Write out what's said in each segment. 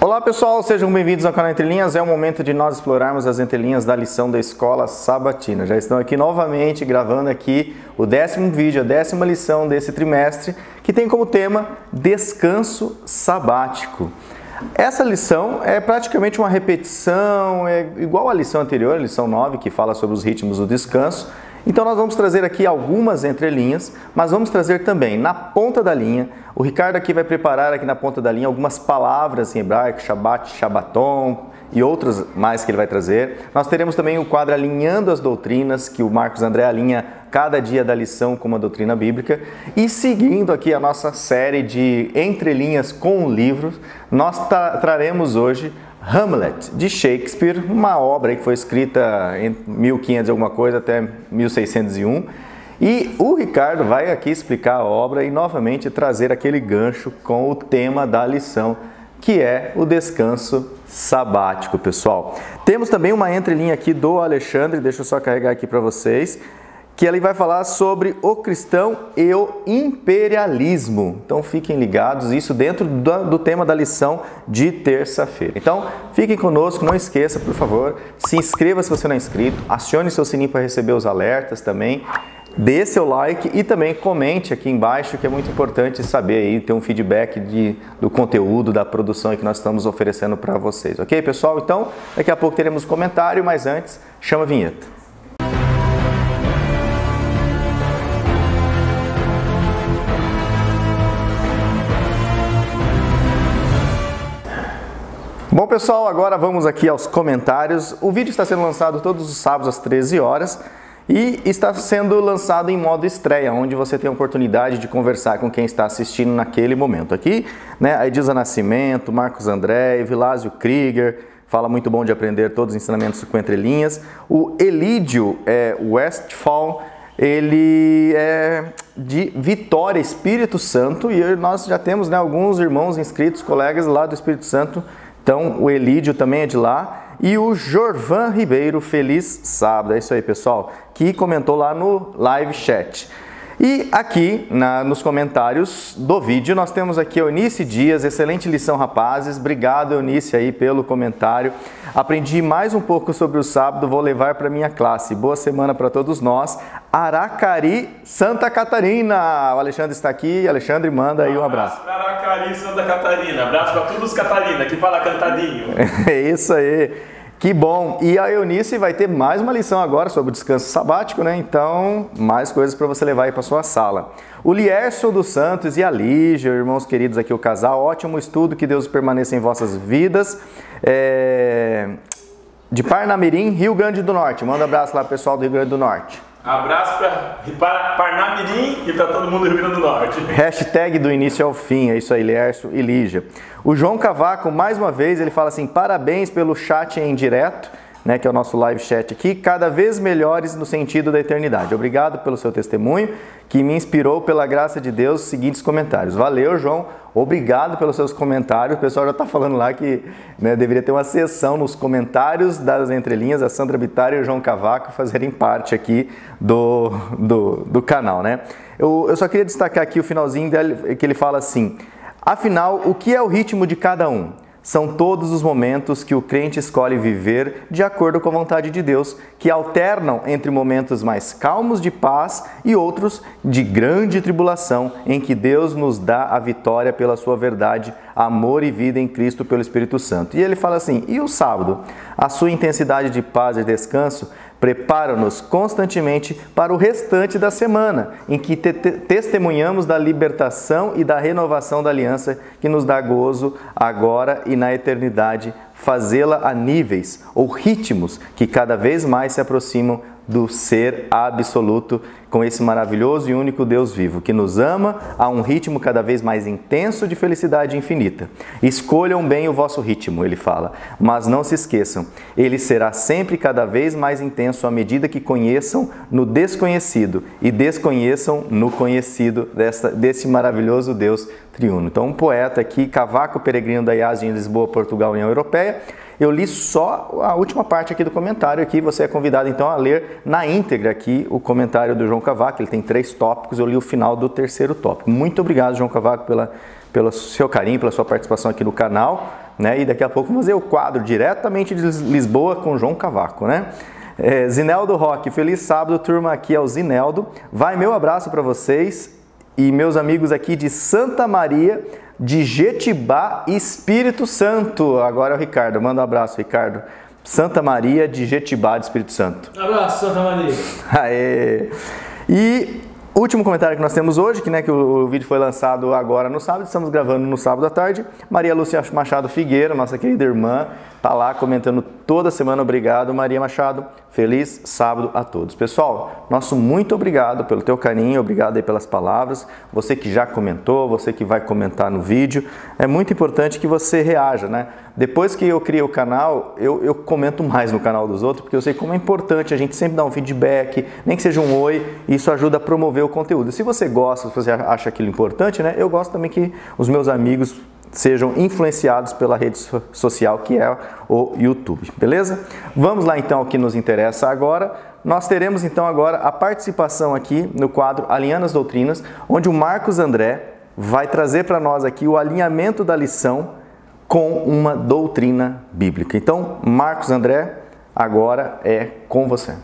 Olá pessoal, sejam bem-vindos ao canal Entre Linhas. É o momento de nós explorarmos as entrelinhas da lição da Escola Sabatina. Já estão aqui novamente gravando aqui o 10º vídeo, a 10ª lição desse trimestre, que tem como tema Descanso Sabático. Essa lição é praticamente uma repetição, é igual à lição anterior, a lição 9, que fala sobre os ritmos do descanso. Então nós vamos trazer aqui algumas entrelinhas, mas vamos trazer também na ponta da linha. O Ricardo aqui vai preparar aqui na ponta da linha algumas palavras em hebraico, Shabbat, Shabbaton e outras mais que ele vai trazer. Nós teremos também o quadro Alinhando as Doutrinas, que o Marcos André alinha cada dia da lição com uma doutrina bíblica. E seguindo aqui a nossa série de entrelinhas com livros, nós traremos hoje Hamlet, de Shakespeare, uma obra que foi escrita em 1500 e alguma coisa até 1601. E o Ricardo vai aqui explicar a obra e novamente trazer aquele gancho com o tema da lição, que é o descanso sabático, pessoal. Temos também uma entrelinha aqui do Alexandre, deixa eu só carregar aqui para vocês, que ele vai falar sobre o cristão e o imperialismo. Então fiquem ligados, isso dentro do tema da lição de terça-feira. Então fiquem conosco, não esqueça, por favor, se inscreva se você não é inscrito, acione seu sininho para receber os alertas também, dê seu like e também comente aqui embaixo, que é muito importante saber aí, ter um feedback do conteúdo, da produção que nós estamos oferecendo para vocês. Ok, pessoal? Então daqui a pouco teremos comentário, mas antes, chama a vinheta. Bom pessoal, agora vamos aqui aos comentários. O vídeo está sendo lançado todos os sábados às 13 horas e está sendo lançado em modo estreia, onde você tem a oportunidade de conversar com quem está assistindo naquele momento. Aqui, né, a Edilza Nascimento, Marcos André, Vilásio Krieger, fala muito bom de aprender todos os ensinamentos com entrelinhas. O Elídio Westphal, ele é de Vitória, Espírito Santo, e nós já temos, né, alguns irmãos inscritos, colegas lá do Espírito Santo. Então, o Elídio também é de lá. E o Jorvan Ribeiro, feliz sábado. É isso aí, pessoal, que comentou lá no live chat. E aqui, nos comentários do vídeo, nós temos aqui a Eunice Dias. Excelente lição, rapazes. Obrigado, Eunice, aí pelo comentário. Aprendi mais um pouco sobre o sábado, vou levar para minha classe. Boa semana para todos nós. Aracari, Santa Catarina. O Alexandre está aqui. Alexandre, manda aí um abraço. Aracari, Santa Catarina. Abraço para todos os Catarina, que fala cantadinho. É isso aí. Que bom! E a Eunice vai ter mais uma lição agora sobre o descanso sabático, né? Então, mais coisas para você levar aí para sua sala. O Lierson dos Santos e a Lígia, irmãos queridos aqui, o casal, ótimo estudo, que Deus permaneça em vossas vidas. De Parnamirim, Rio Grande do Norte. Manda um abraço lá, pessoal do Rio Grande do Norte. Abraço para Parnamirim e para todo mundo do Rio Grande do Norte. Hashtag do início ao fim, é isso aí, Lierson e Lígia. O João Cavaco, mais uma vez, ele fala assim, parabéns pelo chat em direto, né, que é o nosso live chat aqui, cada vez melhores no sentido da eternidade. Obrigado pelo seu testemunho, que me inspirou pela graça de Deus, os seguintes comentários. Valeu, João, obrigado pelos seus comentários. O pessoal já está falando lá que, né, deveria ter uma sessão nos comentários das entrelinhas, a Sandra Bittar e o João Cavaco fazerem parte aqui do canal, né? Eu só queria destacar aqui o finalzinho dele, que ele fala assim, afinal, o que é o ritmo de cada um? São todos os momentos que o crente escolhe viver de acordo com a vontade de Deus, que alternam entre momentos mais calmos de paz e outros de grande tribulação, em que Deus nos dá a vitória pela sua verdade, amor e vida em Cristo pelo Espírito Santo. E ele fala assim, e o sábado? A sua intensidade de paz e descanso prepara-nos constantemente para o restante da semana, em que testemunhamos da libertação e da renovação da aliança que nos dá gozo agora e na eternidade, fazê-la a níveis ou ritmos que cada vez mais se aproximam do ser absoluto, com esse maravilhoso e único Deus vivo, que nos ama a um ritmo cada vez mais intenso de felicidade infinita. Escolham bem o vosso ritmo, ele fala, mas não se esqueçam, ele será sempre cada vez mais intenso à medida que conheçam no desconhecido e desconheçam no conhecido desse maravilhoso Deus triuno. Então, um poeta aqui, Cavaco Peregrino da IAS em Lisboa, Portugal, União Europeia. Eu li só a última parte aqui do comentário, aqui você é convidado então a ler na íntegra aqui o comentário do João Cavaco, ele tem 3 tópicos, eu li o final do 3º tópico. Muito obrigado, João Cavaco, pelo seu carinho, pela sua participação aqui no canal, né? E daqui a pouco vamos fazer o quadro diretamente de Lisboa com João Cavaco, né? Zineldo Roque, feliz sábado, turma, aqui é o Zineldo. Vai meu abraço para vocês e meus amigos aqui de Santa Maria de Jetibá, Espírito Santo. Agora é o Ricardo, manda um abraço, Ricardo. Santa Maria de Jetibá, de Espírito Santo. Abraço, Santa Maria. Aê! E último comentário que nós temos hoje, que o vídeo foi lançado agora no sábado, estamos gravando no sábado à tarde. Maria Lúcia Machado Figueira, nossa querida irmã, está lá comentando toda semana. Obrigado, Maria Machado. Feliz sábado a todos. Pessoal, nosso muito obrigado pelo teu carinho, obrigado aí pelas palavras. Você que já comentou, você que vai comentar no vídeo, é muito importante que você reaja, né? Depois que eu criei o canal, eu comento mais no canal dos outros, porque eu sei como é importante a gente sempre dar um feedback, nem que seja um oi, e isso ajuda a promover o conteúdo. Se você gosta, se você acha aquilo importante, né? Eu gosto também que os meus amigos sejam influenciados pela rede social que é o YouTube, beleza? Vamos lá então ao que nos interessa agora. Nós teremos então agora a participação aqui no quadro Alinhando as Doutrinas, onde o Marcos André vai trazer para nós aqui o alinhamento da lição com uma doutrina bíblica. Então, Marcos André, agora é com você.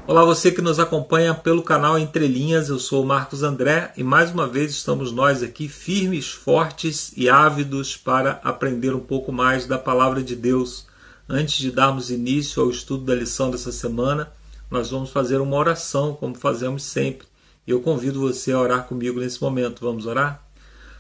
Olá, você que nos acompanha pelo canal Entre Linhas, eu sou o Marcos André e mais uma vez estamos nós aqui firmes, fortes e ávidos para aprender um pouco mais da Palavra de Deus. Antes de darmos início ao estudo da lição dessa semana, nós vamos fazer uma oração, como fazemos sempre. E eu convido você a orar comigo nesse momento. Vamos orar?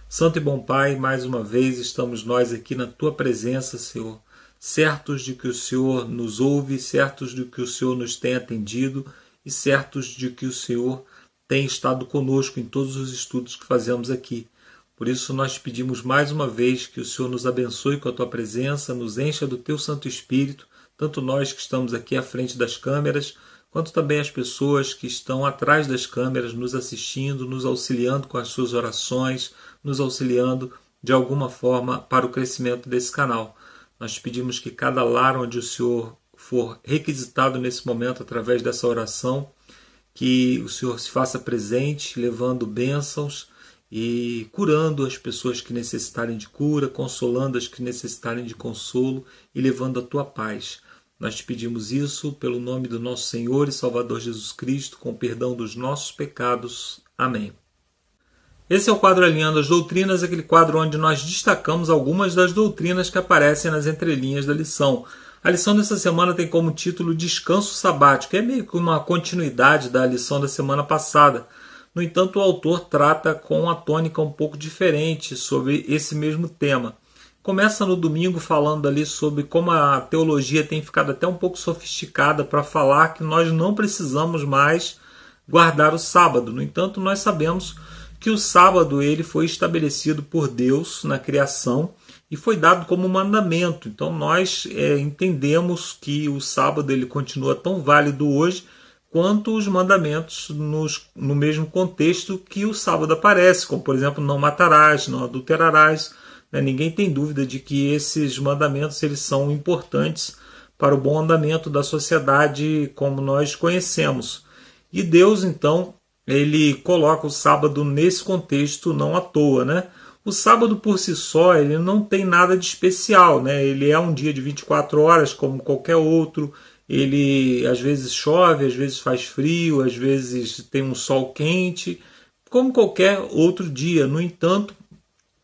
Santo e bom Pai, mais uma vez estamos nós aqui na Tua presença, Senhor, certos de que o Senhor nos ouve, certos de que o Senhor nos tem atendido e certos de que o Senhor tem estado conosco em todos os estudos que fazemos aqui. Por isso nós pedimos mais uma vez que o Senhor nos abençoe com a Tua presença, nos encha do Teu Santo Espírito, tanto nós que estamos aqui à frente das câmeras, quanto também as pessoas que estão atrás das câmeras nos assistindo, nos auxiliando com as suas orações, nos auxiliando de alguma forma para o crescimento desse canal. Nós pedimos que cada lar onde o Senhor for requisitado nesse momento através dessa oração, que o Senhor se faça presente, levando bênçãos e curando as pessoas que necessitarem de cura, consolando as que necessitarem de consolo e levando a Tua paz. Nós te pedimos isso pelo nome do nosso Senhor e Salvador Jesus Cristo, com perdão dos nossos pecados. Amém. Esse é o quadro Alinhando as Doutrinas, aquele quadro onde nós destacamos algumas das doutrinas que aparecem nas entrelinhas da lição. A lição dessa semana tem como título Descanso Sabático, que é meio que uma continuidade da lição da semana passada. No entanto, o autor trata com uma tônica um pouco diferente sobre esse mesmo tema. Começa no domingo falando ali sobre como a teologia tem ficado até um pouco sofisticada para falar que nós não precisamos mais guardar o sábado. No entanto, nós sabemos que o sábado ele foi estabelecido por Deus na criação e foi dado como mandamento. Então nós entendemos que o sábado ele continua tão válido hoje quanto os mandamentos no mesmo contexto que o sábado aparece, como por exemplo, não matarás, não adulterarás. Ninguém tem dúvida de que esses mandamentos eles são importantes para o bom andamento da sociedade como nós conhecemos. E Deus então ele coloca o sábado nesse contexto não à toa, né? O sábado por si só ele não tem nada de especial, né? Ele é um dia de 24 horas como qualquer outro. Ele às vezes chove, às vezes faz frio, às vezes tem um sol quente, como qualquer outro dia. No entanto,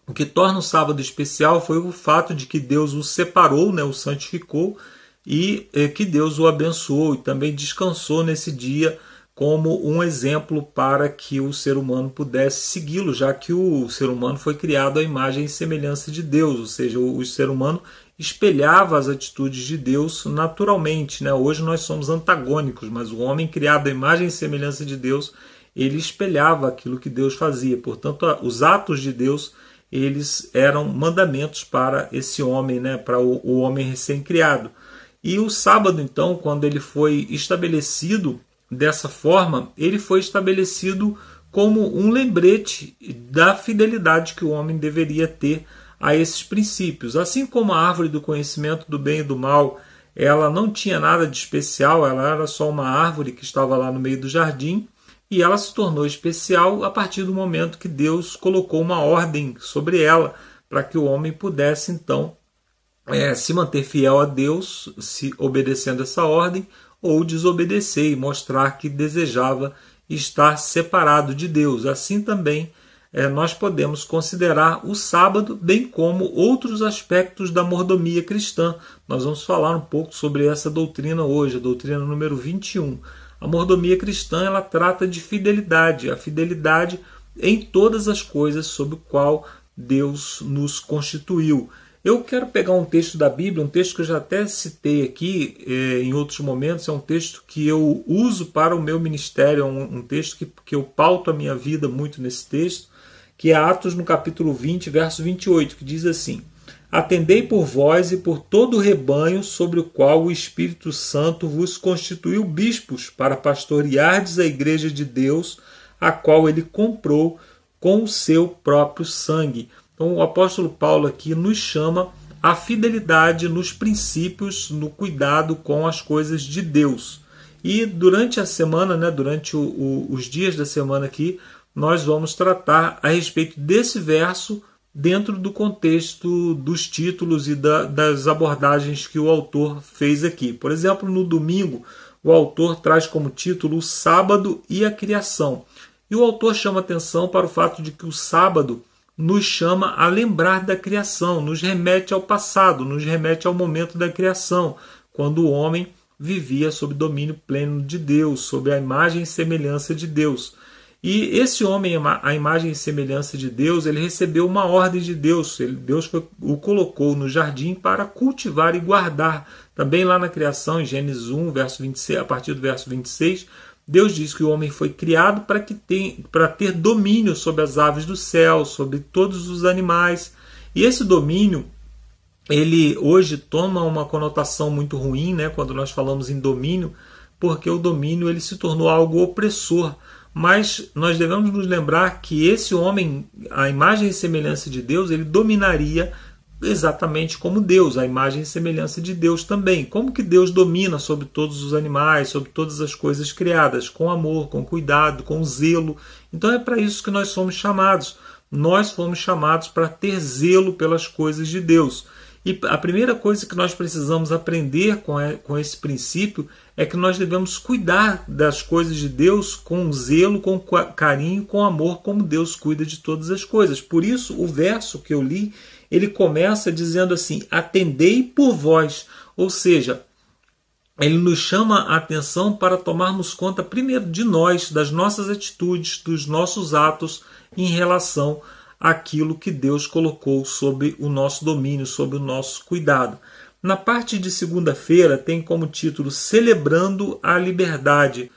o que torna o sábado especial foi o fato de que Deus o separou, né? O santificou e que Deus o abençoou e também descansou nesse dia como um exemplo para que o ser humano pudesse segui-lo, já que o ser humano foi criado à imagem e semelhança de Deus, ou seja, o ser humano espelhava as atitudes de Deus naturalmente, né? Hoje nós somos antagônicos, mas o homem criado à imagem e semelhança de Deus, ele espelhava aquilo que Deus fazia. Portanto, os atos de Deus, eles eram mandamentos para esse homem, né? Para o homem recém-criado. E o sábado, então, quando ele foi estabelecido dessa forma, ele foi estabelecido como um lembrete da fidelidade que o homem deveria ter a esses princípios. Assim como a árvore do conhecimento do bem e do mal, ela não tinha nada de especial, ela era só uma árvore que estava lá no meio do jardim, e ela se tornou especial a partir do momento que Deus colocou uma ordem sobre ela, para que o homem pudesse então se manter fiel a Deus, se obedecendo essa ordem, ou desobedecer e mostrar que desejava estar separado de Deus. Assim também nós podemos considerar o sábado, bem como outros aspectos da mordomia cristã. Nós vamos falar um pouco sobre essa doutrina hoje, a doutrina número 21. A mordomia cristã, ela trata de fidelidade, a fidelidade em todas as coisas sobre o qual Deus nos constituiu. Eu quero pegar um texto da Bíblia, um texto que eu já até citei aqui em outros momentos, é um texto que eu uso para o meu ministério, é um texto que eu pauto a minha vida muito nesse texto, que é Atos no capítulo 20, verso 28, que diz assim: Atendei por vós e por todo o rebanho sobre o qual o Espírito Santo vos constituiu bispos para pastoreardes a igreja de Deus, a qual ele comprou com o seu próprio sangue. Então o apóstolo Paulo aqui nos chama à fidelidade nos princípios, no cuidado com as coisas de Deus. E durante a semana, durante os dias da semana aqui, nós vamos tratar a respeito desse verso dentro do contexto dos títulos e das abordagens que o autor fez aqui. Por exemplo, no domingo, o autor traz como título o sábado e a criação. E o autor chama atenção para o fato de que o sábado nos chama a lembrar da criação, nos remete ao passado, nos remete ao momento da criação, quando o homem vivia sob domínio pleno de Deus, sob a imagem e semelhança de Deus. E esse homem, a imagem e semelhança de Deus, ele recebeu uma ordem de Deus. Deus o colocou no jardim para cultivar e guardar. Também lá na criação, em Gênesis 1, verso 26, a partir do verso 26, Deus diz que o homem foi criado para ter domínio sobre as aves do céu, sobre todos os animais. E esse domínio, ele hoje toma uma conotação muito ruim, quando nós falamos em domínio, porque o domínio ele se tornou algo opressor. Mas nós devemos nos lembrar que esse homem, a imagem e semelhança de Deus, ele dominaria exatamente como Deus, a imagem e semelhança de Deus também. Como que Deus domina sobre todos os animais, sobre todas as coisas criadas? Com amor, com cuidado, com zelo. Então é para isso que nós somos chamados. Nós fomos chamados para ter zelo pelas coisas de Deus. E a primeira coisa que nós precisamos aprender com esse princípio é que nós devemos cuidar das coisas de Deus com zelo, com carinho, com amor, como Deus cuida de todas as coisas. Por isso, o verso que eu li, ele começa dizendo assim: atendei por vós. Ou seja, ele nos chama a atenção para tomarmos conta primeiro de nós, das nossas atitudes, dos nossos atos em relação àquilo que Deus colocou sob o nosso domínio, sob o nosso cuidado. Na parte de segunda-feira tem como título Celebrando a Liberdade.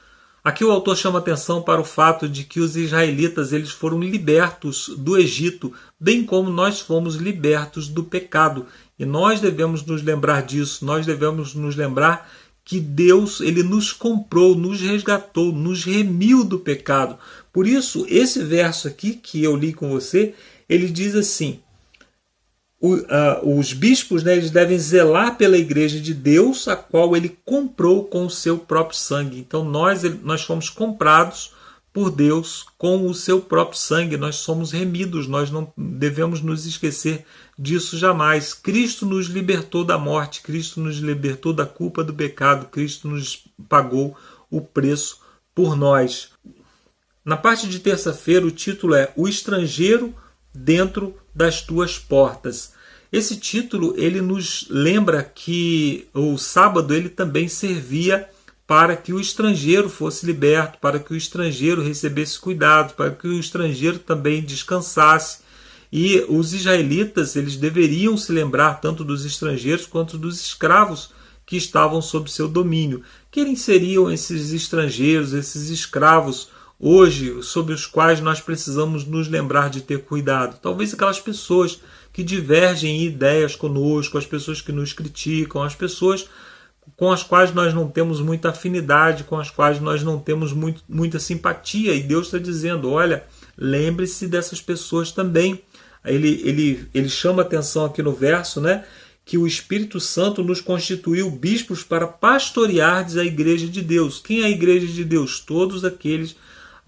Aqui o autor chama atenção para o fato de que os israelitas eles foram libertos do Egito, bem como nós fomos libertos do pecado. E nós devemos nos lembrar disso, nós devemos nos lembrar que Deus ele nos comprou, nos resgatou, nos remiu do pecado. Por isso, esse verso aqui que eu li com você, ele diz assim: os bispos eles devem zelar pela igreja de Deus, a qual ele comprou com o seu próprio sangue. Então nós fomos comprados por Deus com o seu próprio sangue, nós somos remidos, nós não devemos nos esquecer disso jamais. Cristo nos libertou da morte, Cristo nos libertou da culpa do pecado, Cristo nos pagou o preço por nós. Na parte de terça-feira o título é O Estrangeiro Dentro das Tuas Portas. Esse título ele nos lembra que o sábado ele também servia para que o estrangeiro fosse liberto, para que o estrangeiro recebesse cuidado, para que o estrangeiro também descansasse. E os israelitas eles deveriam se lembrar tanto dos estrangeiros quanto dos escravos que estavam sob seu domínio. Quem seriam esses estrangeiros, esses escravos hoje, sobre os quais nós precisamos nos lembrar de ter cuidado? Talvez aquelas pessoas que divergem em ideias conosco, as pessoas que nos criticam, as pessoas com as quais nós não temos muita afinidade, com as quais nós não temos muita simpatia. E Deus está dizendo, olha, lembre-se dessas pessoas também. Ele chama atenção aqui no verso, que o Espírito Santo nos constituiu bispos para pastoreardes a igreja de Deus. Quem é a igreja de Deus? Todos aqueles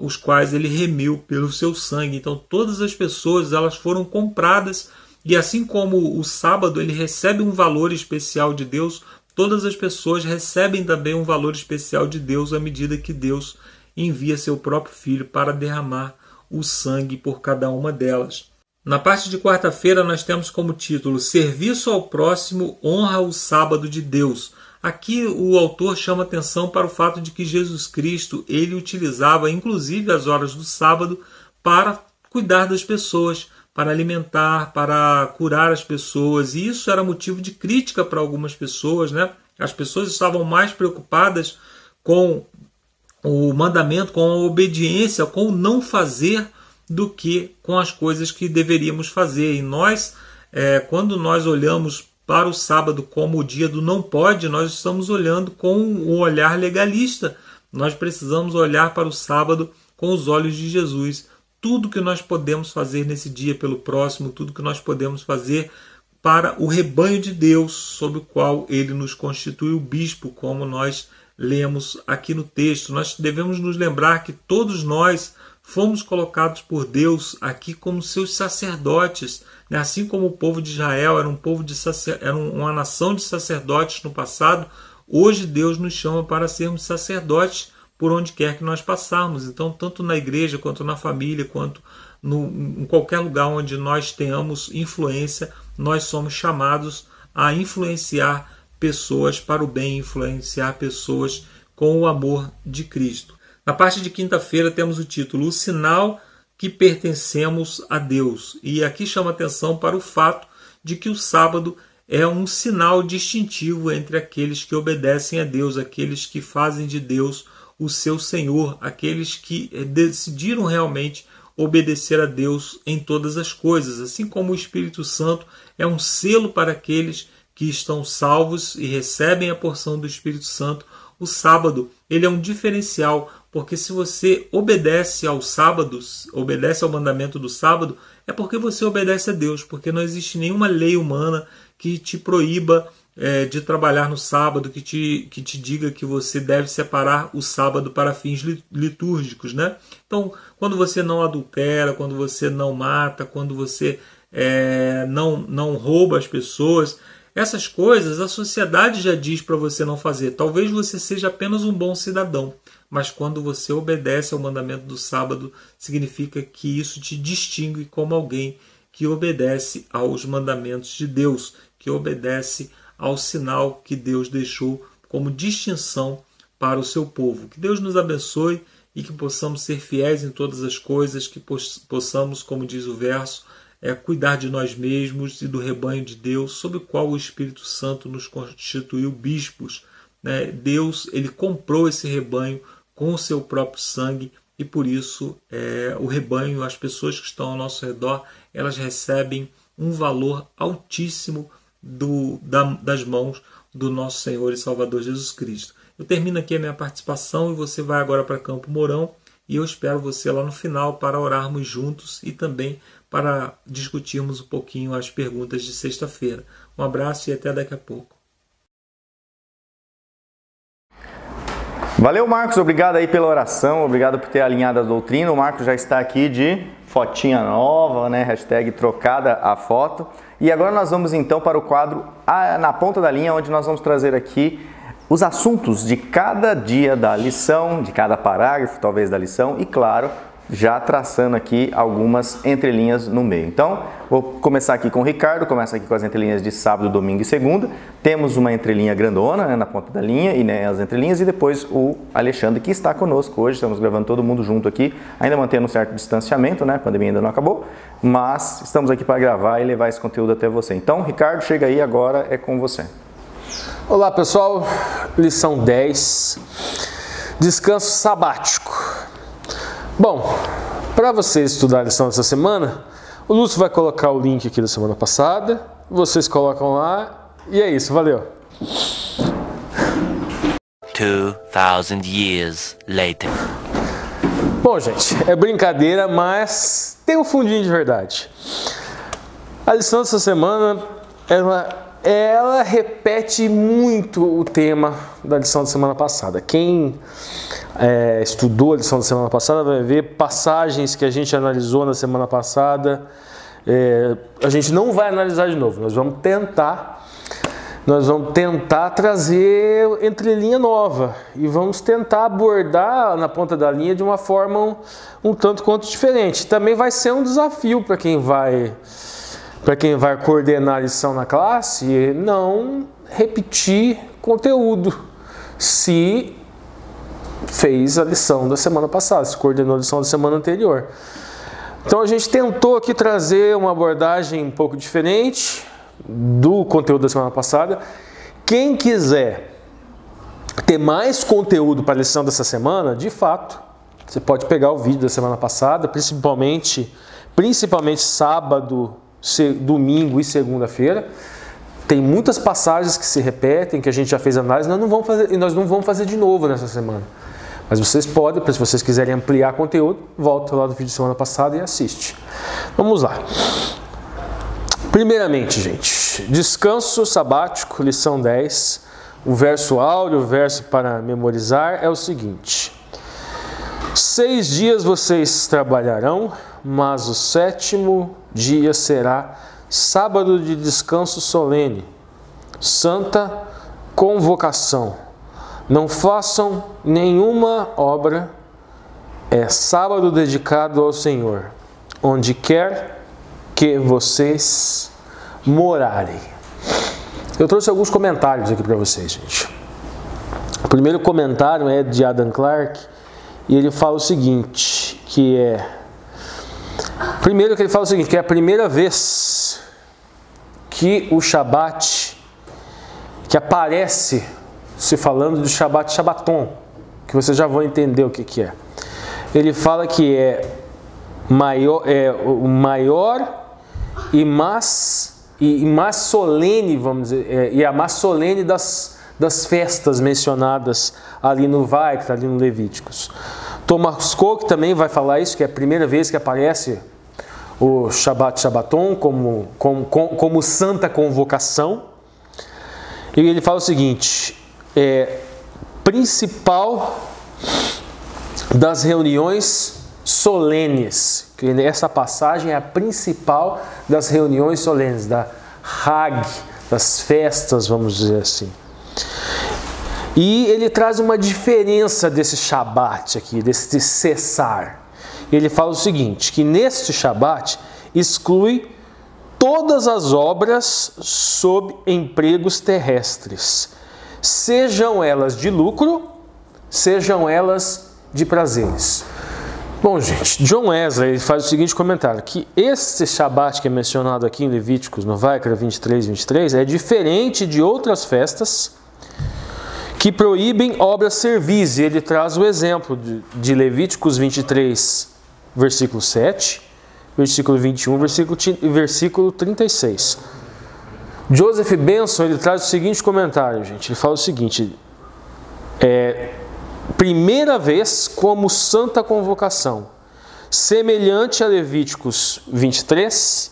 os quais ele remiu pelo seu sangue. Então todas as pessoas elas foram compradas, e assim como o sábado ele recebe um valor especial de Deus, todas as pessoas recebem também um valor especial de Deus à medida que Deus envia seu próprio Filho para derramar o sangue por cada uma delas. Na parte de quarta-feira nós temos como título Serviço ao próximo honra o sábado de Deus. Aqui o autor chama atenção para o fato de que Jesus Cristo ele utilizava inclusive as horas do sábado para cuidar das pessoas, para alimentar, para curar as pessoas, e isso era motivo de crítica para algumas pessoas, né? As pessoas estavam mais preocupadas com o mandamento, com a obediência, com o não fazer, do que com as coisas que deveríamos fazer. E nós, quando nós olhamos para o sábado como o dia do não pode, nós estamos olhando com um olhar legalista. Nós precisamos olhar para o sábado com os olhos de Jesus. Tudo que nós podemos fazer nesse dia pelo próximo, tudo que nós podemos fazer para o rebanho de Deus, sobre o qual ele nos constituiu bispo, como nós lemos aqui no texto. Nós devemos nos lembrar que todos nós fomos colocados por Deus aqui como seus sacerdotes, né? Assim como o povo de Israel era era uma nação de sacerdotes no passado, hoje Deus nos chama para sermos sacerdotes por onde quer que nós passarmos. Então, tanto na igreja, quanto na família, quanto em qualquer lugar onde nós tenhamos influência, nós somos chamados a influenciar pessoas para o bem, influenciar pessoas com o amor de Cristo. Na parte de quinta-feira temos o título O Sinal que Pertencemos a Deus. E aqui chama atenção para o fato de que o sábado é um sinal distintivo entre aqueles que obedecem a Deus, aqueles que fazem de Deus o seu Senhor, aqueles que decidiram realmente obedecer a Deus em todas as coisas. Assim como o Espírito Santo é um selo para aqueles que estão salvos e recebem a porção do Espírito Santo, o sábado ele é um diferencial, porque se você obedece aos sábados, obedece ao mandamento do sábado, é porque você obedece a Deus, porque não existe nenhuma lei humana que te proíba de trabalhar no sábado, que te diga que você deve separar o sábado para fins litúrgicos, né? Então, quando você não adultera, quando você não mata, quando você não rouba as pessoas, essas coisas a sociedade já diz para você não fazer. Talvez você seja apenas um bom cidadão, mas quando você obedece ao mandamento do sábado, significa que isso te distingue como alguém que obedece aos mandamentos de Deus, que obedece ao sinal que Deus deixou como distinção para o seu povo. Que Deus nos abençoe e que possamos ser fiéis em todas as coisas, que possamos, como diz o verso, cuidar de nós mesmos e do rebanho de Deus, sobre o qual o Espírito Santo nos constituiu bispos, né? Deus ele comprou esse rebanho com o seu próprio sangue, e por isso o rebanho, as pessoas que estão ao nosso redor, elas recebem um valor altíssimo das mãos do nosso Senhor e Salvador Jesus Cristo. Eu termino aqui a minha participação e você vai agora para Campo Mourão, e eu espero você lá no final para orarmos juntos e também para discutirmos um pouquinho as perguntas de sexta-feira. Um abraço e até daqui a pouco. Valeu, Marcos. Obrigado aí pela oração, obrigado por ter alinhado a doutrina. O Marcos já está aqui de fotinha nova, né? Hashtag trocada a foto. E agora nós vamos então para o quadro Na Ponta da Linha, onde nós vamos trazer aqui os assuntos de cada dia da lição, de cada parágrafo talvez da lição e, claro, já traçando aqui algumas entrelinhas no meio. Então, vou começar aqui com o Ricardo, começa aqui com as entrelinhas de sábado, domingo e segunda. Temos uma entrelinha grandona, né, na ponta da linha e as entrelinhas, e depois o Alexandre, que está conosco hoje. Estamos gravando todo mundo junto aqui, ainda mantendo um certo distanciamento, né? A pandemia ainda não acabou, mas estamos aqui para gravar e levar esse conteúdo até você. Então, Ricardo, chega aí, agora é com você. Olá, pessoal. Lição 10. Descanso sabático. Bom, para você estudar a lição dessa semana, o Lúcio vai colocar o link aqui da semana passada, vocês colocam lá e é isso, valeu! 2000 years later. Bom, gente, é brincadeira, mas tem um fundinho de verdade. A lição dessa semana, ela ela repete muito o tema da lição da semana passada. Quem estudou a lição da semana passada vai ver passagens que a gente analisou na semana passada. A gente não vai analisar de novo, nós vamos tentar trazer entrelinha nova e vamos tentar abordar na ponta da linha de uma forma um tanto quanto diferente. Também vai ser um desafio para quem vai coordenar a lição na classe, não repetir conteúdo se fez a lição da semana passada, se coordenou a lição da semana anterior. Então a gente tentou aqui trazer uma abordagem um pouco diferente do conteúdo da semana passada. Quem quiser ter mais conteúdo para a lição dessa semana, de fato, você pode pegar o vídeo da semana passada, principalmente sábado, domingo e segunda-feira. Tem muitas passagens que se repetem, que a gente já fez análise, nós não vamos fazer de novo nessa semana. Mas vocês podem, se vocês quiserem ampliar conteúdo, volta lá do vídeo da semana passada e assiste. Vamos lá. Primeiramente, gente, descanso sabático, lição 10. O verso áureo, o verso para memorizar é o seguinte: 6 dias vocês trabalharão, mas o 7º dia será sábado de descanso solene, santa convocação. Não façam nenhuma obra, é sábado dedicado ao Senhor, onde quer que vocês morarem. Eu trouxe alguns comentários aqui para vocês, gente. O primeiro comentário é de Adam Clarke e ele fala o seguinte, que é a primeira vez que o Shabat, que aparece se falando do Shabat Shabbaton, que vocês já vão entender o que é. Ele fala que o maior e mais solene, vamos dizer, e a mais solene das festas mencionadas ali no Vaikra, ali no Levíticos. Thomas Cook também vai falar isso, que é a primeira vez que aparece o Shabat Shabbaton como santa convocação. E ele fala o seguinte: principal das reuniões solenes, que essa passagem é a principal das reuniões solenes, da Hag, das festas, vamos dizer assim. E ele traz uma diferença desse Shabat aqui, desse cessar. Ele fala o seguinte, que neste Shabat exclui todas as obras sob empregos terrestres, sejam elas de lucro, sejam elas de prazeres. Bom, gente, John Wesley faz o seguinte comentário, que esse Shabat que é mencionado aqui em Levíticos, no Vaikra 23, é diferente de outras festas que proíbem obras servis. Ele traz o exemplo de Levíticos 23, versículo 7, versículo 21, versículo 36. Joseph Benson, ele traz o seguinte comentário, gente. Ele fala o seguinte: primeira vez como santa convocação, semelhante a Levíticos 23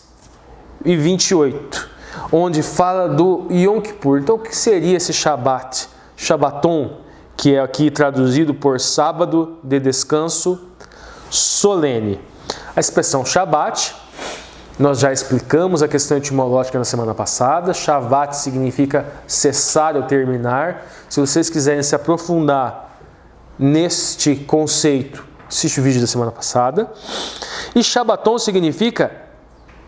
e 28, onde fala do Yom Kippur. Então, o que seria esse Shabat? Shabbaton, que é aqui traduzido por sábado de descanso solene. A expressão Shabat, nós já explicamos a questão etimológica na semana passada. Shavat significa cessar ou terminar. Se vocês quiserem se aprofundar neste conceito, assiste o vídeo da semana passada. E Shabbaton significa,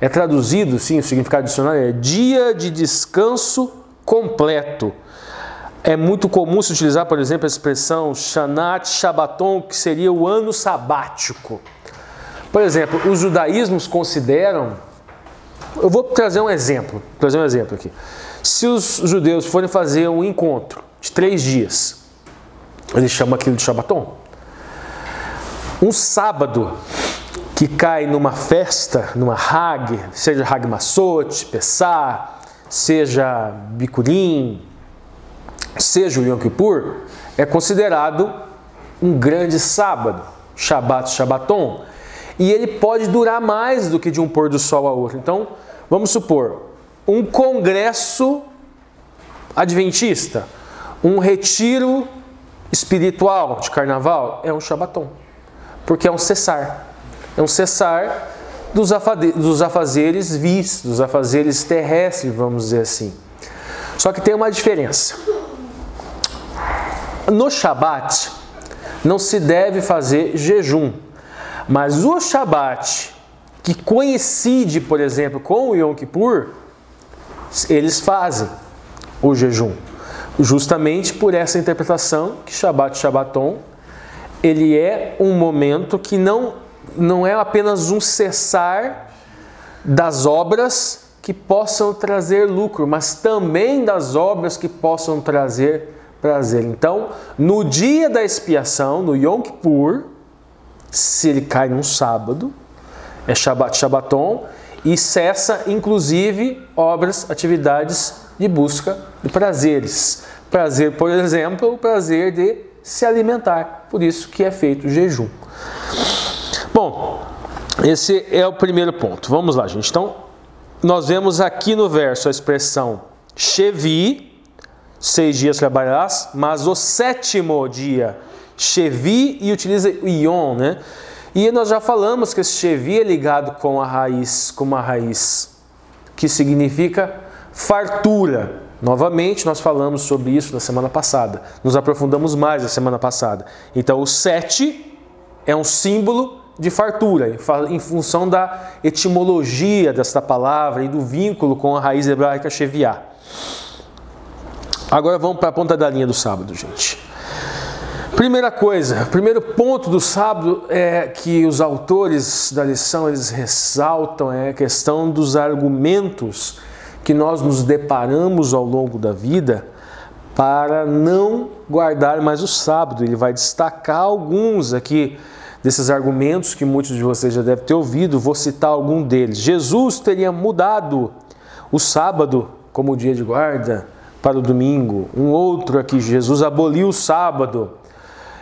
é traduzido, sim, o significado dicionário é dia de descanso completo. É muito comum se utilizar, por exemplo, a expressão Shanat Shabbaton, que seria o ano sabático. Por exemplo, os judaísmos consideram... Eu vou trazer um exemplo aqui. Se os judeus forem fazer um encontro de 3 dias, eles chamam aquilo de Shabbaton. Um sábado que cai numa festa, numa Hag, seja Hag Massot, Pessah, seja Bikurim, seja o Yom Kippur, é considerado um grande sábado, Shabbat, Shabbaton, e ele pode durar mais do que de um pôr do sol a outro. Então, vamos supor, um congresso adventista, um retiro espiritual de carnaval é um Shabaton, porque é um cessar. É um cessar dos afazeres vis, dos afazeres terrestres, vamos dizer assim. Só que tem uma diferença. No Shabat não se deve fazer jejum, mas o Shabat que coincide, por exemplo, com o Yom Kippur, eles fazem o jejum. Justamente por essa interpretação que Shabaton, ele é um momento que não é apenas um cessar das obras que possam trazer lucro, mas também das obras que possam trazer prazer. Então, no dia da expiação, no Yom Kippur, se ele cai num sábado, é Shabaton, e cessa, inclusive, obras, atividades de busca de prazeres. Prazer, por exemplo, o prazer de se alimentar. Por isso que é feito o jejum. Bom, esse é o primeiro ponto. Vamos lá, gente. Então, nós vemos aqui no verso a expressão Shevi, 6 dias trabalharás, mas o 7º dia, Shevi, e utiliza Yom, né? E nós já falamos que esse Shevi é ligado com uma raiz que significa fartura. Novamente, nós falamos sobre isso na semana passada. Nos aprofundamos mais na semana passada. Então, o 7 é um símbolo de fartura, em função da etimologia desta palavra e do vínculo com a raiz hebraica Sheviah. Agora vamos para a ponta da linha do sábado, gente. Primeira coisa, primeiro ponto do sábado é que os autores da lição eles ressaltam a questão dos argumentos que nós nos deparamos ao longo da vida para não guardar mais o sábado. Ele vai destacar alguns aqui desses argumentos que muitos de vocês já devem ter ouvido. Vou citar algum deles. Jesus teria mudado o sábado como dia de guarda para o domingo. Um outro aqui, Jesus aboliu o sábado.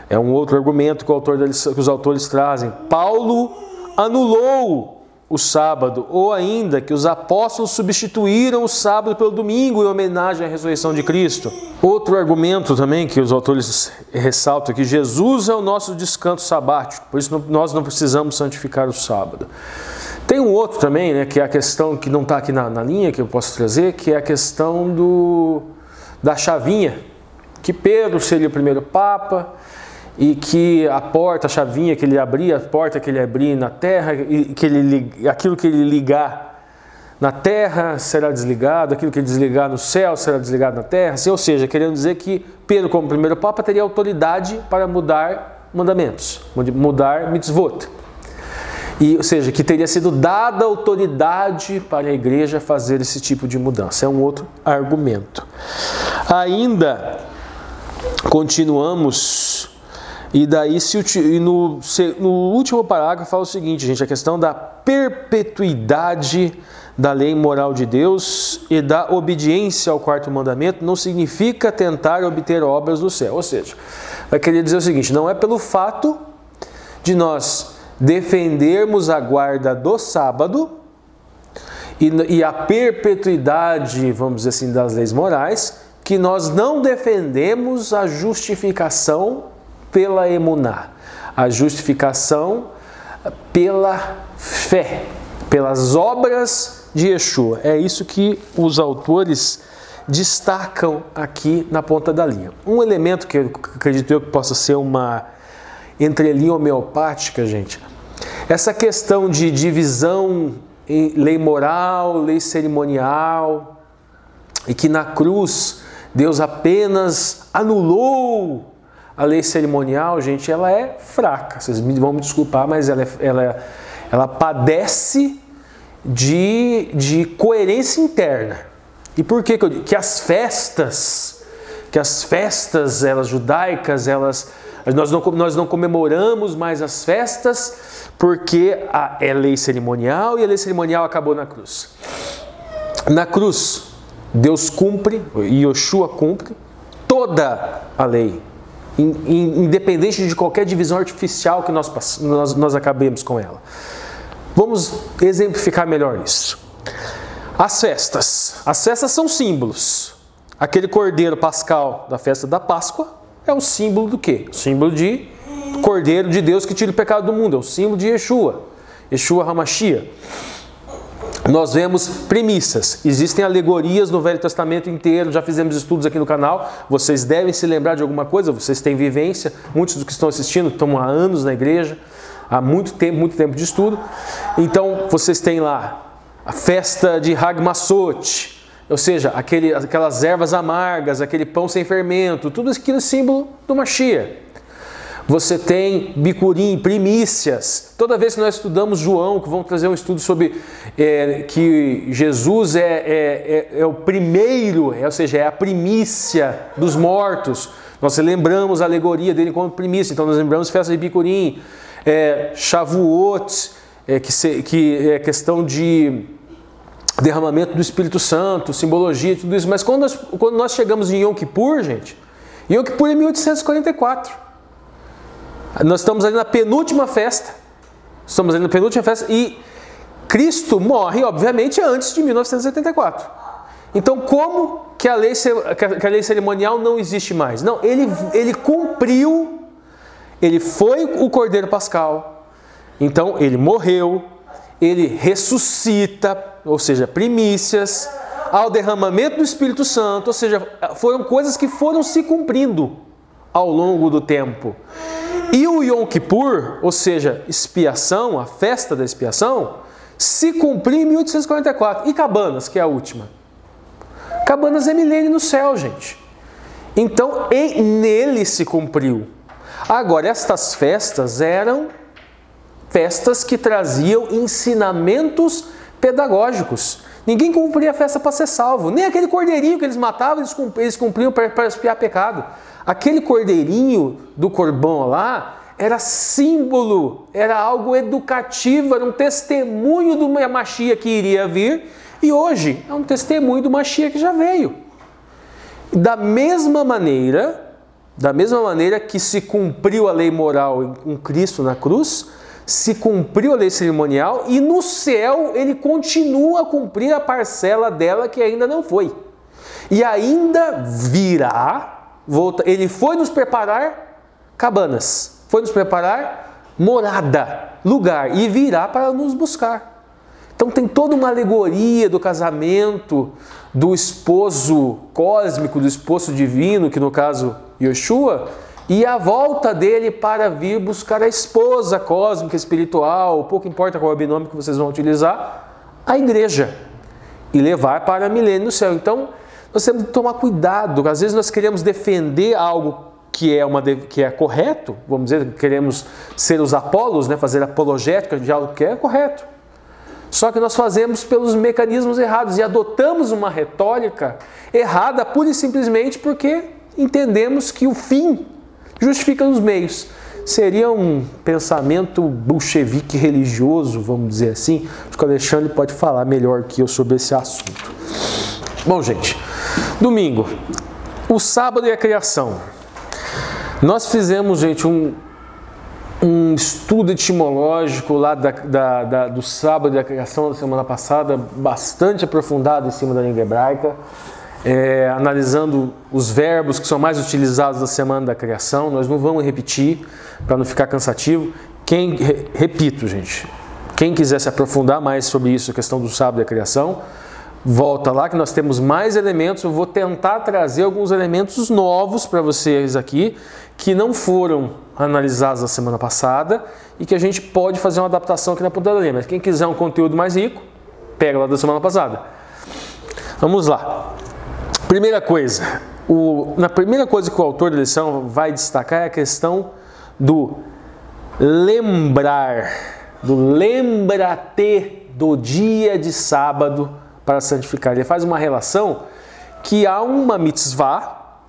É um outro argumento que os autores trazem. Paulo anulou o sábado, ou ainda que os apóstolos substituíram o sábado pelo domingo em homenagem à ressurreição de Cristo. Outro argumento também que os autores ressaltam é que Jesus é o nosso descanso sabático, por isso nós não precisamos santificar o sábado. Tem um outro também, né, que é a questão que não está aqui na linha, que eu posso trazer, que é a questão da chavinha, que Pedro seria o primeiro Papa, e que a chavinha que ele abria, a porta que ele abria na terra, e aquilo que ele ligar na terra será desligado, aquilo que ele desligar no céu será desligado na terra. Ou seja, querendo dizer que Pedro, como primeiro Papa, teria autoridade para mudar mandamentos, mudar mitzvot. Ou seja, que teria sido dada autoridade para a igreja fazer esse tipo de mudança. É um outro argumento. Ainda continuamos. E daí, no último parágrafo, fala o seguinte, gente, a questão da perpetuidade da lei moral de Deus e da obediência ao 4º mandamento não significa tentar obter obras do céu. Ou seja, vai querer dizer o seguinte, não é pelo fato de nós defendermos a guarda do sábado e a perpetuidade, vamos dizer assim, das leis morais, que nós não defendemos a justificação pela emuná, a justificação pela fé, pelas obras de Yeshua. É isso que os autores destacam aqui na ponta da linha. Um elemento que eu acredito que possa ser uma entrelinha homeopática, gente, essa questão de divisão em lei moral, lei cerimonial, e que na cruz Deus apenas anulou a lei cerimonial, gente, ela é fraca. Vocês vão me desculpar, mas ela padece de coerência interna. E por que que as festas elas judaicas, nós não comemoramos mais as festas porque é lei cerimonial e a lei cerimonial acabou na cruz. Na cruz, Deus cumpre, Yeshua cumpre toda a lei, independente de qualquer divisão artificial que nós acabemos com ela. Vamos exemplificar melhor isso. As festas são símbolos. aquele cordeiro pascal da festa da Páscoa é um símbolo do quê? O símbolo de cordeiro de Deus que tira o pecado do mundo, é o símbolo de Yeshua, Yeshua HaMashiach. Nós vemos premissas, existem alegorias no Velho Testamento inteiro, já fizemos estudos aqui no canal, vocês devem se lembrar de alguma coisa, vocês têm vivência, muitos dos que estão assistindo estão há anos na igreja, há muito tempo de estudo. Então vocês têm lá a festa de Hag Masot, ou seja, aquelas ervas amargas, aquele pão sem fermento, tudo aquilo é símbolo do Mashiach. Você tem bicurim, primícias. Toda vez que nós estudamos João, que vamos trazer um estudo sobre que Jesus é o primeiro, ou seja, é a primícia dos mortos. Nós lembramos a alegoria dele como primícia, então nós lembramos festa de bicurim, Shavuot, que é questão de derramamento do Espírito Santo, simbologia, tudo isso. Mas quando nós chegamos em Yom Kippur, gente, Yom Kippur é 1844. Nós estamos ali na penúltima festa. E Cristo morre, obviamente, antes de 1974. Então, como que a lei cerimonial não existe mais? Não, ele cumpriu, ele foi o Cordeiro Pascal. Então, ele morreu, ele ressuscita, ou seja, primícias, ao derramamento do Espírito Santo, ou seja, foram coisas que foram se cumprindo ao longo do tempo. E o Yom Kippur, ou seja, expiação, a festa da expiação, se cumpriu em 1844. E Cabanas, que é a última? Cabanas é milênio no céu, gente. Então, nele se cumpriu. Agora, estas festas eram festas que traziam ensinamentos pedagógicos. Ninguém cumpria a festa para ser salvo. Nem aquele cordeirinho que eles matavam, eles cumpriam para expiar pecado. Aquele cordeirinho do Corbão lá era símbolo, era algo educativo, era um testemunho do Mashiach que iria vir, e hoje é um testemunho do Mashiach que já veio. Da mesma maneira que se cumpriu a lei moral em Cristo na cruz, se cumpriu a lei cerimonial, e no céu ele continua a cumprir a parcela dela que ainda não foi. E ainda virá. Ele foi nos preparar cabanas, foi nos preparar morada, lugar, e virá para nos buscar. Então tem toda uma alegoria do casamento do esposo cósmico, do esposo divino, que no caso Yeshua, e a volta dele para vir buscar a esposa cósmica, espiritual, pouco importa qual é o binômio que vocês vão utilizar, a igreja, e levar para milênio no céu. Então, nós temos que tomar cuidado. Às vezes nós queremos defender algo que é correto, vamos dizer, queremos ser os apolos, né, fazer apologética de algo que é correto. Só que nós fazemos pelos mecanismos errados e adotamos uma retórica errada pura e simplesmente porque entendemos que o fim justifica os meios. Seria um pensamento bolchevique religioso, vamos dizer assim. Acho que o Alexandre pode falar melhor que eu sobre esse assunto. Bom, gente, domingo, o sábado e a criação. Nós fizemos, gente, um estudo etimológico lá do sábado e da criação da semana passada, bastante aprofundado em cima da língua hebraica, analisando os verbos que são mais utilizados na semana da criação. Nós não vamos repetir para não ficar cansativo. Repito, gente, quem quiser se aprofundar mais sobre isso, a questão do sábado e da criação, volta lá que nós temos mais elementos. Eu vou tentar trazer alguns elementos novos para vocês aqui, que não foram analisados na semana passada e que a gente pode fazer uma adaptação aqui na ponta da linha. Mas quem quiser um conteúdo mais rico, pega lá da semana passada. Vamos lá. Primeira coisa, na primeira coisa que o autor da lição vai destacar é a questão do lembrar, do lembra-te do dia de sábado para santificar. Ele faz uma relação que há uma mitzvah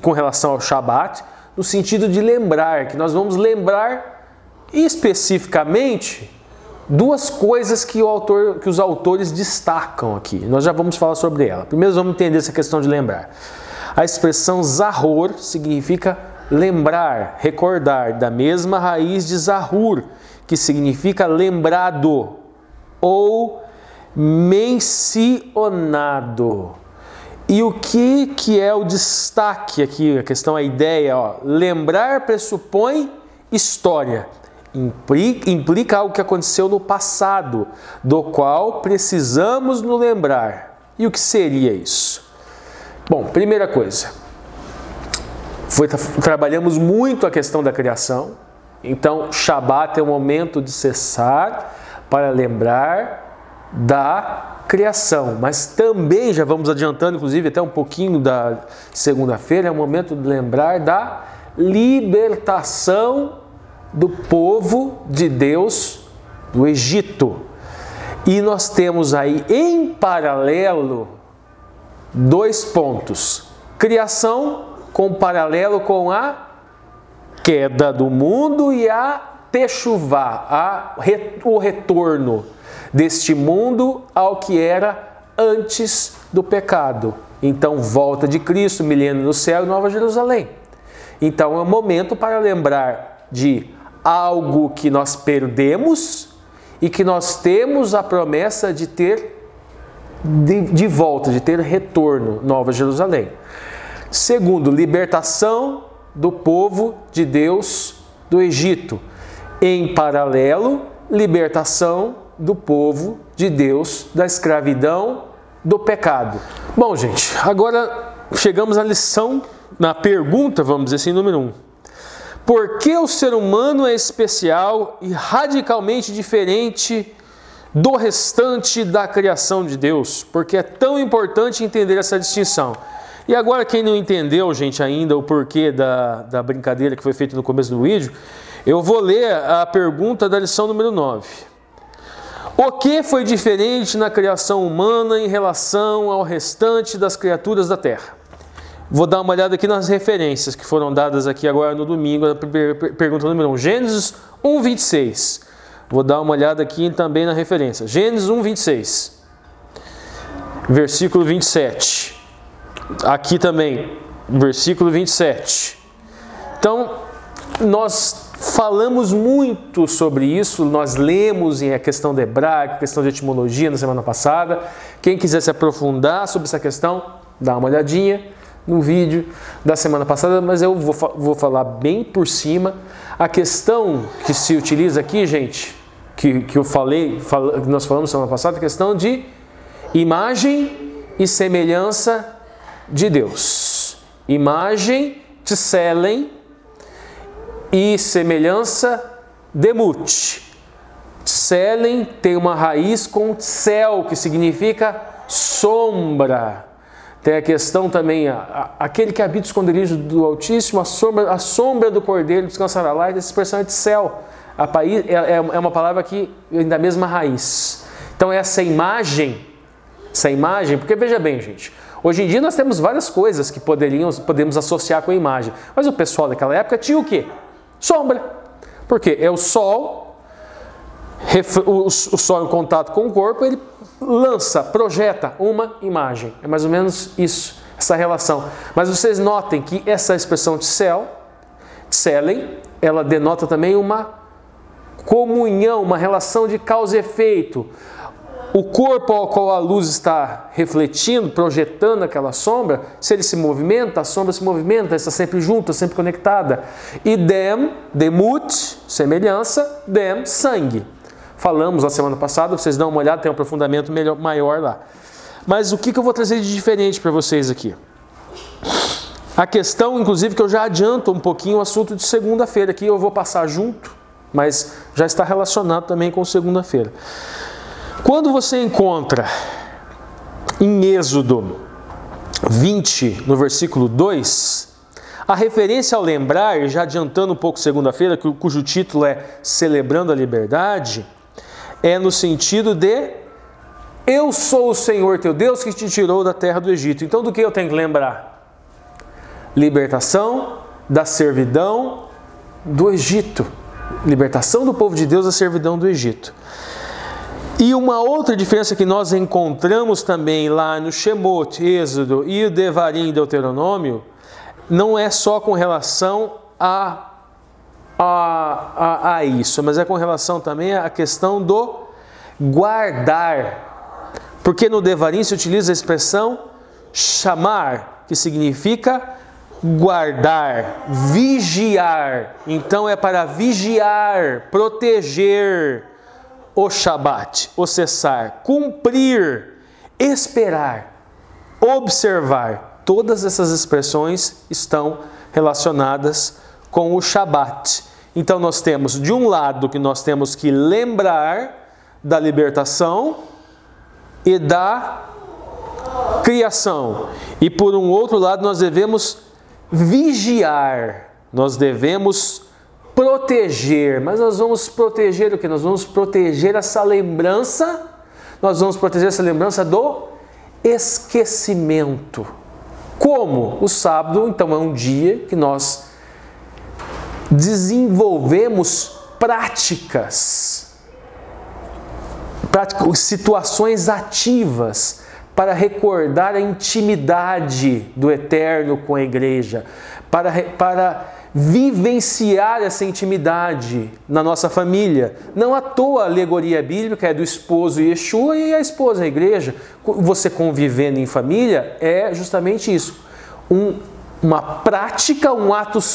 com relação ao Shabat, no sentido de lembrar, que nós vamos lembrar especificamente duas coisas que os autores destacam aqui. Nós já vamos falar sobre ela. Primeiro vamos entender essa questão de lembrar. A expressão zahor significa lembrar, recordar, da mesma raiz de zahur, que significa lembrado ou mencionado. E o que é o destaque aqui, a questão, a ideia, ó, lembrar pressupõe história, implica algo que aconteceu no passado, do qual precisamos nos lembrar. E o que seria isso? Bom, primeira coisa, trabalhamos muito a questão da criação, então Shabat é o momento de cessar para lembrar da criação, mas também, já vamos adiantando, inclusive até um pouquinho da segunda-feira, é o momento de lembrar da libertação do povo de Deus do Egito. E nós temos aí em paralelo 2 pontos: criação com paralelo com a queda do mundo e a techuvá, o retorno deste mundo ao que era antes do pecado. Então, volta de Cristo, milênio no céu e Nova Jerusalém. Então, é um momento para lembrar de algo que nós perdemos e que nós temos a promessa de ter de volta, de ter retorno, Nova Jerusalém. Segundo, libertação do povo de Deus do Egito. Em paralelo, libertação do povo de Deus da escravidão do pecado. Bom, gente, agora chegamos à lição, na pergunta, vamos dizer assim, número 1. Por que o ser humano é especial e radicalmente diferente do restante da criação de Deus? Porque é tão importante entender essa distinção. E agora, quem não entendeu, gente, ainda o porquê da brincadeira que foi feita no começo do vídeo, eu vou ler a pergunta da lição número 9. O que foi diferente na criação humana em relação ao restante das criaturas da Terra? Vou dar uma olhada aqui nas referências que foram dadas aqui agora no domingo, a pergunta número 1, Gênesis 1:26. Vou dar uma olhada aqui também na referência. Gênesis 1:26, versículo 27. Aqui também, versículo 27. Então, nós falamos muito sobre isso, nós lemos em a questão de hebraico, questão de etimologia na semana passada. Quem quiser se aprofundar sobre essa questão, dá uma olhadinha no vídeo da semana passada, mas eu vou falar bem por cima. A questão que se utiliza aqui, gente, que nós falamos semana passada, a questão de imagem e semelhança de Deus. Imagem, tselen, e semelhança, demut. Tselen tem uma raiz com tsel, que significa sombra. Tem a questão também, aquele que habita o esconderijo do Altíssimo, a sombra do Cordeiro descansará lá, e essa expressão é tsel. É uma palavra que vem da mesma raiz. Então essa imagem, porque veja bem, gente, hoje em dia nós temos várias coisas que podemos associar com a imagem, mas o pessoal daquela época tinha o quê? Sombra. Porque é o sol, o sol em contato com o corpo, ele projeta uma imagem. É mais ou menos isso, essa relação. Mas vocês notem que essa expressão tselen, ela denota também uma comunhão, uma relação de causa e efeito. O corpo ao qual a luz está refletindo, projetando aquela sombra, se ele se movimenta, a sombra se movimenta, está sempre junta, sempre conectada. E demut, semelhança, sangue. Falamos na semana passada, vocês dão uma olhada, tem um aprofundamento maior lá. Mas o que eu vou trazer de diferente para vocês aqui? A questão, inclusive, que eu já adianto um pouquinho o assunto de segunda-feira aqui, eu vou passar junto, mas já está relacionado também com segunda-feira. Quando você encontra em Êxodo 20, no versículo 2, a referência ao lembrar, já adiantando um pouco segunda-feira, cujo título é Celebrando a Liberdade, é no sentido de eu sou o Senhor teu Deus que te tirou da terra do Egito. Então do que eu tenho que lembrar? Libertação da servidão do Egito. Libertação do povo de Deus da servidão do Egito. E uma outra diferença que nós encontramos também lá no Shemot, Êxodo e o Devarim, Deuteronômio, não é só com relação a isso, mas é com relação também à questão do guardar. Porque no Devarim se utiliza a expressão chamar, que significa guardar, vigiar. Então é para vigiar, proteger o Shabat, o cessar, cumprir, esperar, observar. Todas essas expressões estão relacionadas com o Shabat. Então nós temos, de um lado, que nós temos que lembrar da libertação e da criação. E por um outro lado, nós devemos vigiar, nós devemos proteger. Mas nós vamos proteger o que? Nós vamos proteger essa lembrança, do esquecimento. Como? O sábado, então, é um dia que nós desenvolvemos situações ativas para recordar a intimidade do Eterno com a igreja, para vivenciar essa intimidade na nossa família. Não à toa a alegoria bíblica é do esposo Yeshua e a esposa a igreja. Você convivendo em família é justamente isso. Uma prática,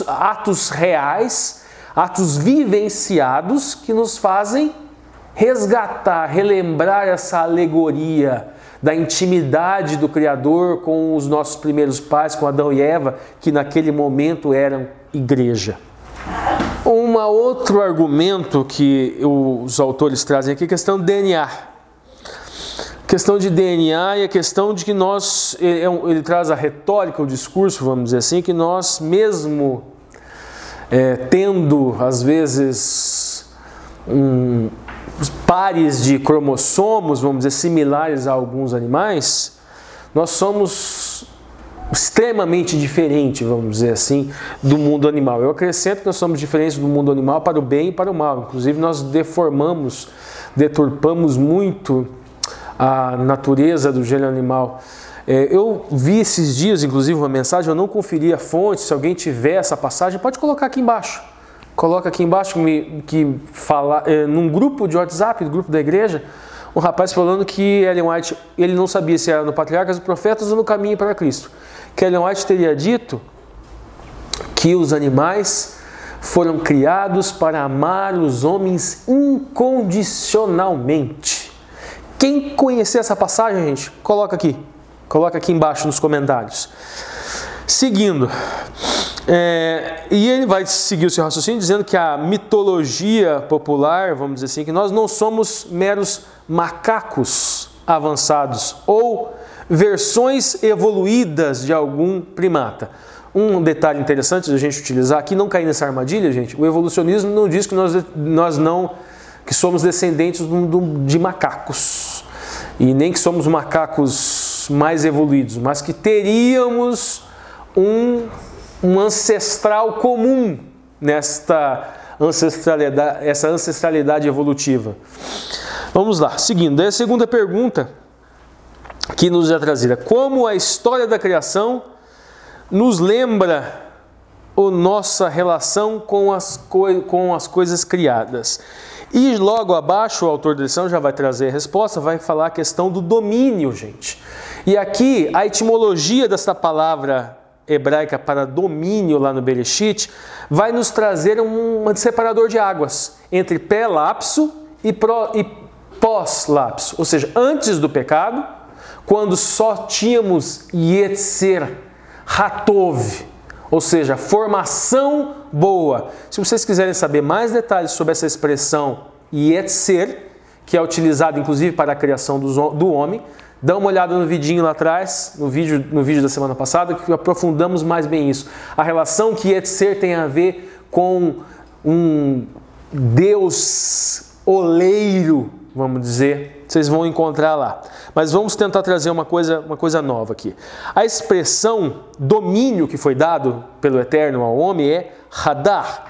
atos reais, atos vivenciados que nos fazem resgatar, relembrar essa alegoria da intimidade do Criador com os nossos primeiros pais, com Adão e Eva, que naquele momento eram igreja. Um outro argumento que os autores trazem aqui é a questão do DNA. Questão de DNA e a questão de que nós, ele traz a retórica, o discurso, vamos dizer assim, que nós mesmo tendo às vezes pares de cromossomos, vamos dizer, similares a alguns animais, nós somos extremamente diferentes, vamos dizer assim, do mundo animal. Eu acrescento que nós somos diferentes do mundo animal para o bem e para o mal. Inclusive nós deturpamos muito a natureza do gênero animal. Eu vi esses dias, inclusive, uma mensagem, eu não conferi a fonte, se alguém tiver essa passagem, pode colocar aqui embaixo. Coloca aqui embaixo que fala, num grupo de WhatsApp, do grupo da igreja, um rapaz falando que Ellen White, ele não sabia se era no Patriarcas, Profetas ou no Caminho para Cristo. Que Ellen White teria dito que os animais foram criados para amar os homens incondicionalmente. Quem conhecer essa passagem, gente, coloca aqui embaixo nos comentários. Seguindo, e ele vai seguir o seu raciocínio dizendo que a mitologia popular, vamos dizer assim, que nós não somos meros macacos avançados ou versões evoluídas de algum primata. Um detalhe interessante da gente utilizar aqui, não cair nessa armadilha, gente, o evolucionismo não diz que que somos descendentes de macacos, e nem que somos macacos mais evoluídos, mas que teríamos um ancestral comum nesta ancestralidade evolutiva. Vamos lá, seguindo. A segunda pergunta que nos é trazida: como a história da criação nos lembra a nossa relação com as coisas criadas? E logo abaixo o autor da lição já vai trazer a resposta, vai falar a questão do domínio, gente. E aqui a etimologia dessa palavra hebraica para domínio lá no Bereshit vai nos trazer um separador de águas entre pré-lapso e pós-lapso, ou seja, antes do pecado, quando só tínhamos Yetzer Hatov, ou seja, formação boa. Se vocês quiserem saber mais detalhes sobre essa expressão Yetzer, que é utilizada inclusive para a criação do homem, dá uma olhada no vidinho lá atrás, no vídeo da semana passada, que aprofundamos mais bem isso. A relação que Yetzer tem a ver com um Deus oleiro, vamos dizer, vocês vão encontrar lá. Mas vamos tentar trazer uma coisa nova aqui. A expressão domínio que foi dado pelo Eterno ao homem é Hadar,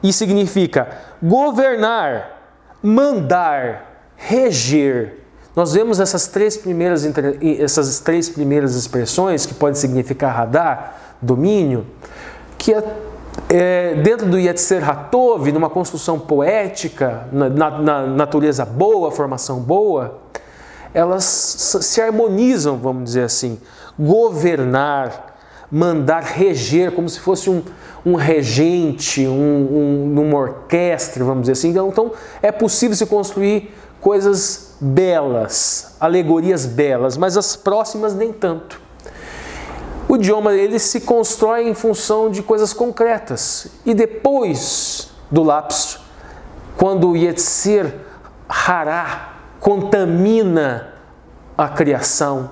e significa governar, mandar, reger. Nós vemos essas três primeiras expressões que podem significar Hadar, domínio, que dentro do Yetzer Hatov, numa construção poética, na natureza boa, formação boa, elas se harmonizam, vamos dizer assim. governar, mandar reger, como se fosse um regente, uma orquestra, vamos dizer assim. Então é possível se construir coisas belas, alegorias belas, mas as próximas nem tanto. O idioma ele se constrói em função de coisas concretas. E depois do lapso, quando o Yetzer Hará contamina a criação,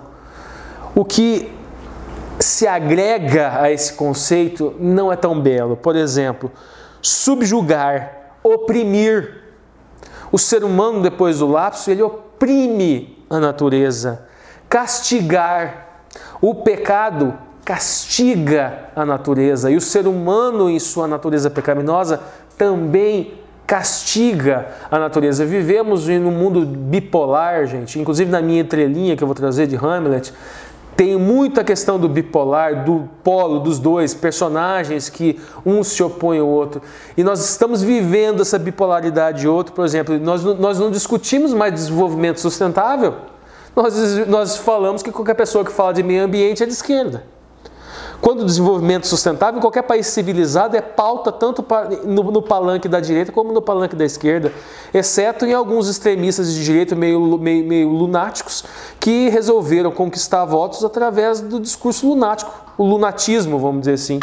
o que se agrega a esse conceito não é tão belo. Por exemplo, subjugar, oprimir. O ser humano, depois do lapso, ele oprime a natureza. Castigar. O pecado castiga a natureza. E o ser humano, em sua natureza pecaminosa, também castiga a natureza. Vivemos em um mundo bipolar, gente. Inclusive na minha entrelinha que eu vou trazer de Hamlet, tem muita questão do bipolar, do polo, dos dois personagens que um se opõe ao outro. E nós estamos vivendo essa bipolaridade de outro. Por exemplo, nós não discutimos mais desenvolvimento sustentável. Nós falamos que qualquer pessoa que fala de meio ambiente é de esquerda. Quando o desenvolvimento sustentável, em qualquer país civilizado, é pauta tanto no palanque da direita como no palanque da esquerda, exceto em alguns extremistas de direita meio lunáticos que resolveram conquistar votos através do discurso lunático, o lunatismo, vamos dizer assim.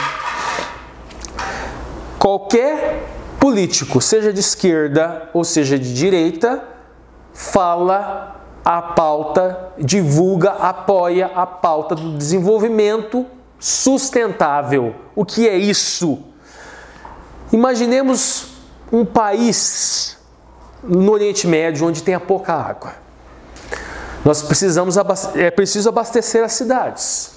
Qualquer político, seja de esquerda ou seja de direita, fala a pauta, divulga, apoia a pauta do desenvolvimento sustentável. O que é isso? Imaginemos um país no Oriente Médio onde tenha pouca água. É preciso abastecer as cidades.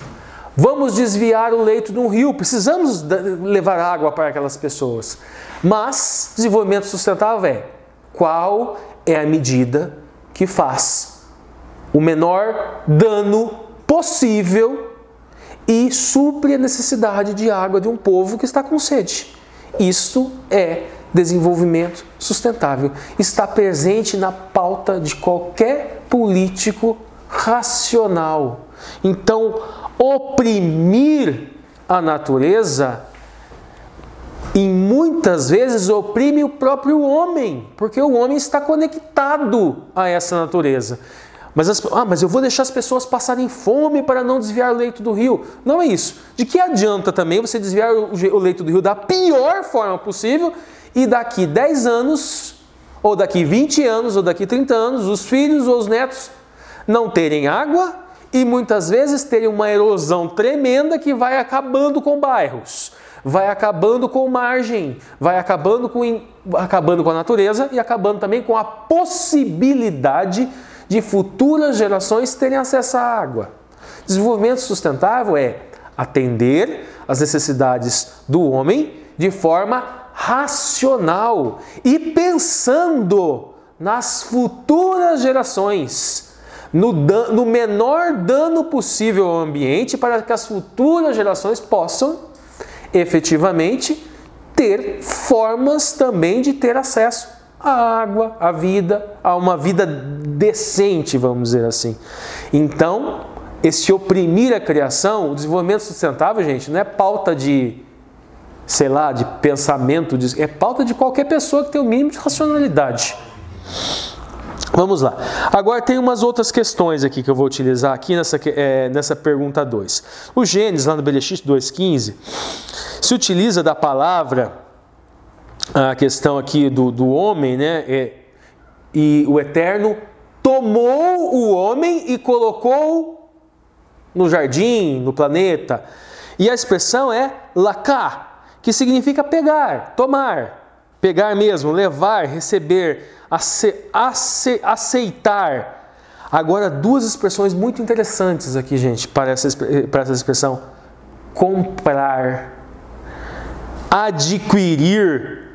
Vamos desviar o leito de um rio, precisamos levar água para aquelas pessoas. Mas desenvolvimento sustentável qual é a medida que faz o menor dano possível e supre a necessidade de água de um povo que está com sede. Isso é desenvolvimento sustentável. Está presente na pauta de qualquer político racional. Então, oprimir a natureza, e muitas vezes oprime o próprio homem, porque o homem está conectado a essa natureza. Mas eu vou deixar as pessoas passarem fome para não desviar o leito do rio. Não é isso. De que adianta também você desviar o leito do rio da pior forma possível e daqui 10 anos, ou daqui 20 anos, ou daqui 30 anos, os filhos ou os netos não terem água e muitas vezes terem uma erosão tremenda que vai acabando com bairros, vai acabando com margem, vai acabando com a natureza e acabando também com a possibilidade de futuras gerações terem acesso à água. Desenvolvimento sustentável é atender às necessidades do homem de forma racional e pensando nas futuras gerações, no menor dano possível ao ambiente para que as futuras gerações possam efetivamente ter formas também de ter acesso à água, à vida, a uma vida decente, vamos dizer assim. Então, esse oprimir a criação, o desenvolvimento sustentável, gente, não é pauta de, sei lá, de pensamento, é pauta de qualquer pessoa que tem o mínimo de racionalidade. Vamos lá. Agora tem umas outras questões aqui que eu vou utilizar aqui nessa pergunta 2. O Gênesis, lá no Bereshit 2,15, se utiliza da palavra, a questão aqui do homem, né? E o Eterno tomou o homem e colocou no jardim, no planeta. E a expressão é laká, que significa pegar, tomar, pegar mesmo, levar, receber, aceitar. Agora, duas expressões muito interessantes aqui, gente, para essa expressão: comprar, adquirir,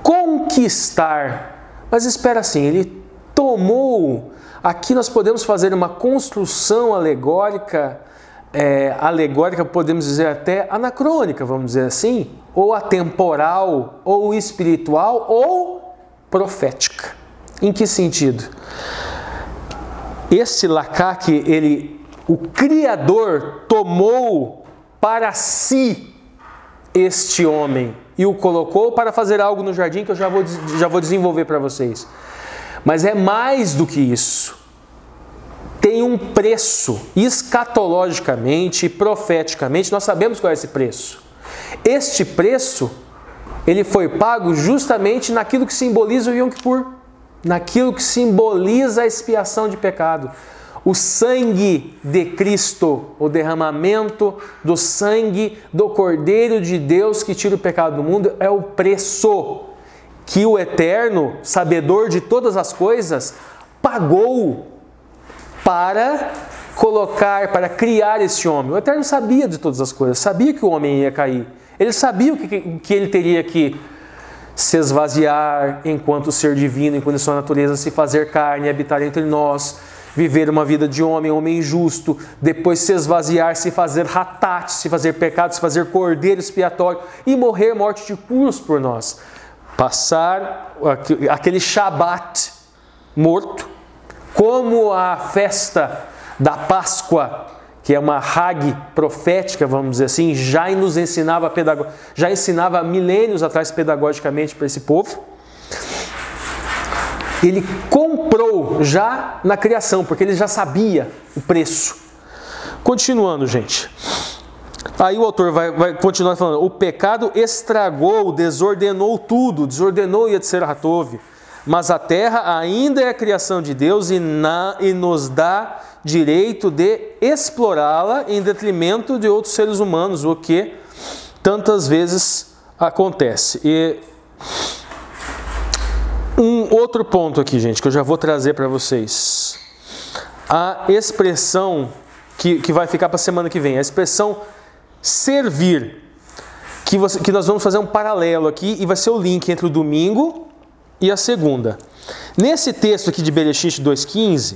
conquistar. Mas espera assim, ele tomou. Aqui nós podemos fazer uma construção alegórica, podemos dizer até anacrônica, vamos dizer assim, ou atemporal, ou espiritual, ou profética. Em que sentido? Esse laká que ele O Criador tomou para si este homem e o colocou para fazer algo no jardim que eu já vou desenvolver para vocês. Mas é mais do que isso. Tem um preço, escatologicamente e profeticamente, nós sabemos qual é esse preço. Este preço, ele foi pago justamente naquilo que simboliza o Yom Kippur, naquilo que simboliza a expiação de pecado. O sangue de Cristo, o derramamento do sangue do Cordeiro de Deus que tira o pecado do mundo, é o preço que o Eterno, sabedor de todas as coisas, pagou para colocar, para criar esse homem. O Eterno sabia de todas as coisas, sabia que o homem ia cair. Ele sabia que ele teria que se esvaziar enquanto ser divino, enquanto sua natureza, se fazer carne, habitar entre nós, viver uma vida de homem justo, depois se esvaziar, se fazer ratat, se fazer pecado, se fazer cordeiro expiatório e morrer morte de cruz por nós. Passar aquele Shabat morto, como a festa da Páscoa, que é uma Hag profética, vamos dizer assim, já ensinava milênios atrás pedagogicamente para esse povo. Ele comprou já na criação, porque ele já sabia o preço. Continuando, gente. Aí o autor vai continuar falando. O pecado estragou, desordenou tudo, desordenou Yetzer Hatov. Mas a terra ainda é a criação de Deus e nos dá direito de explorá-la em detrimento de outros seres humanos, o que tantas vezes acontece. E um outro ponto aqui, gente, que eu já vou trazer para vocês. A expressão que vai ficar para a semana que vem, a expressão servir, que nós vamos fazer um paralelo aqui e vai ser o link entre o domingo e a segunda. Nesse texto aqui de Bereshit 2,15,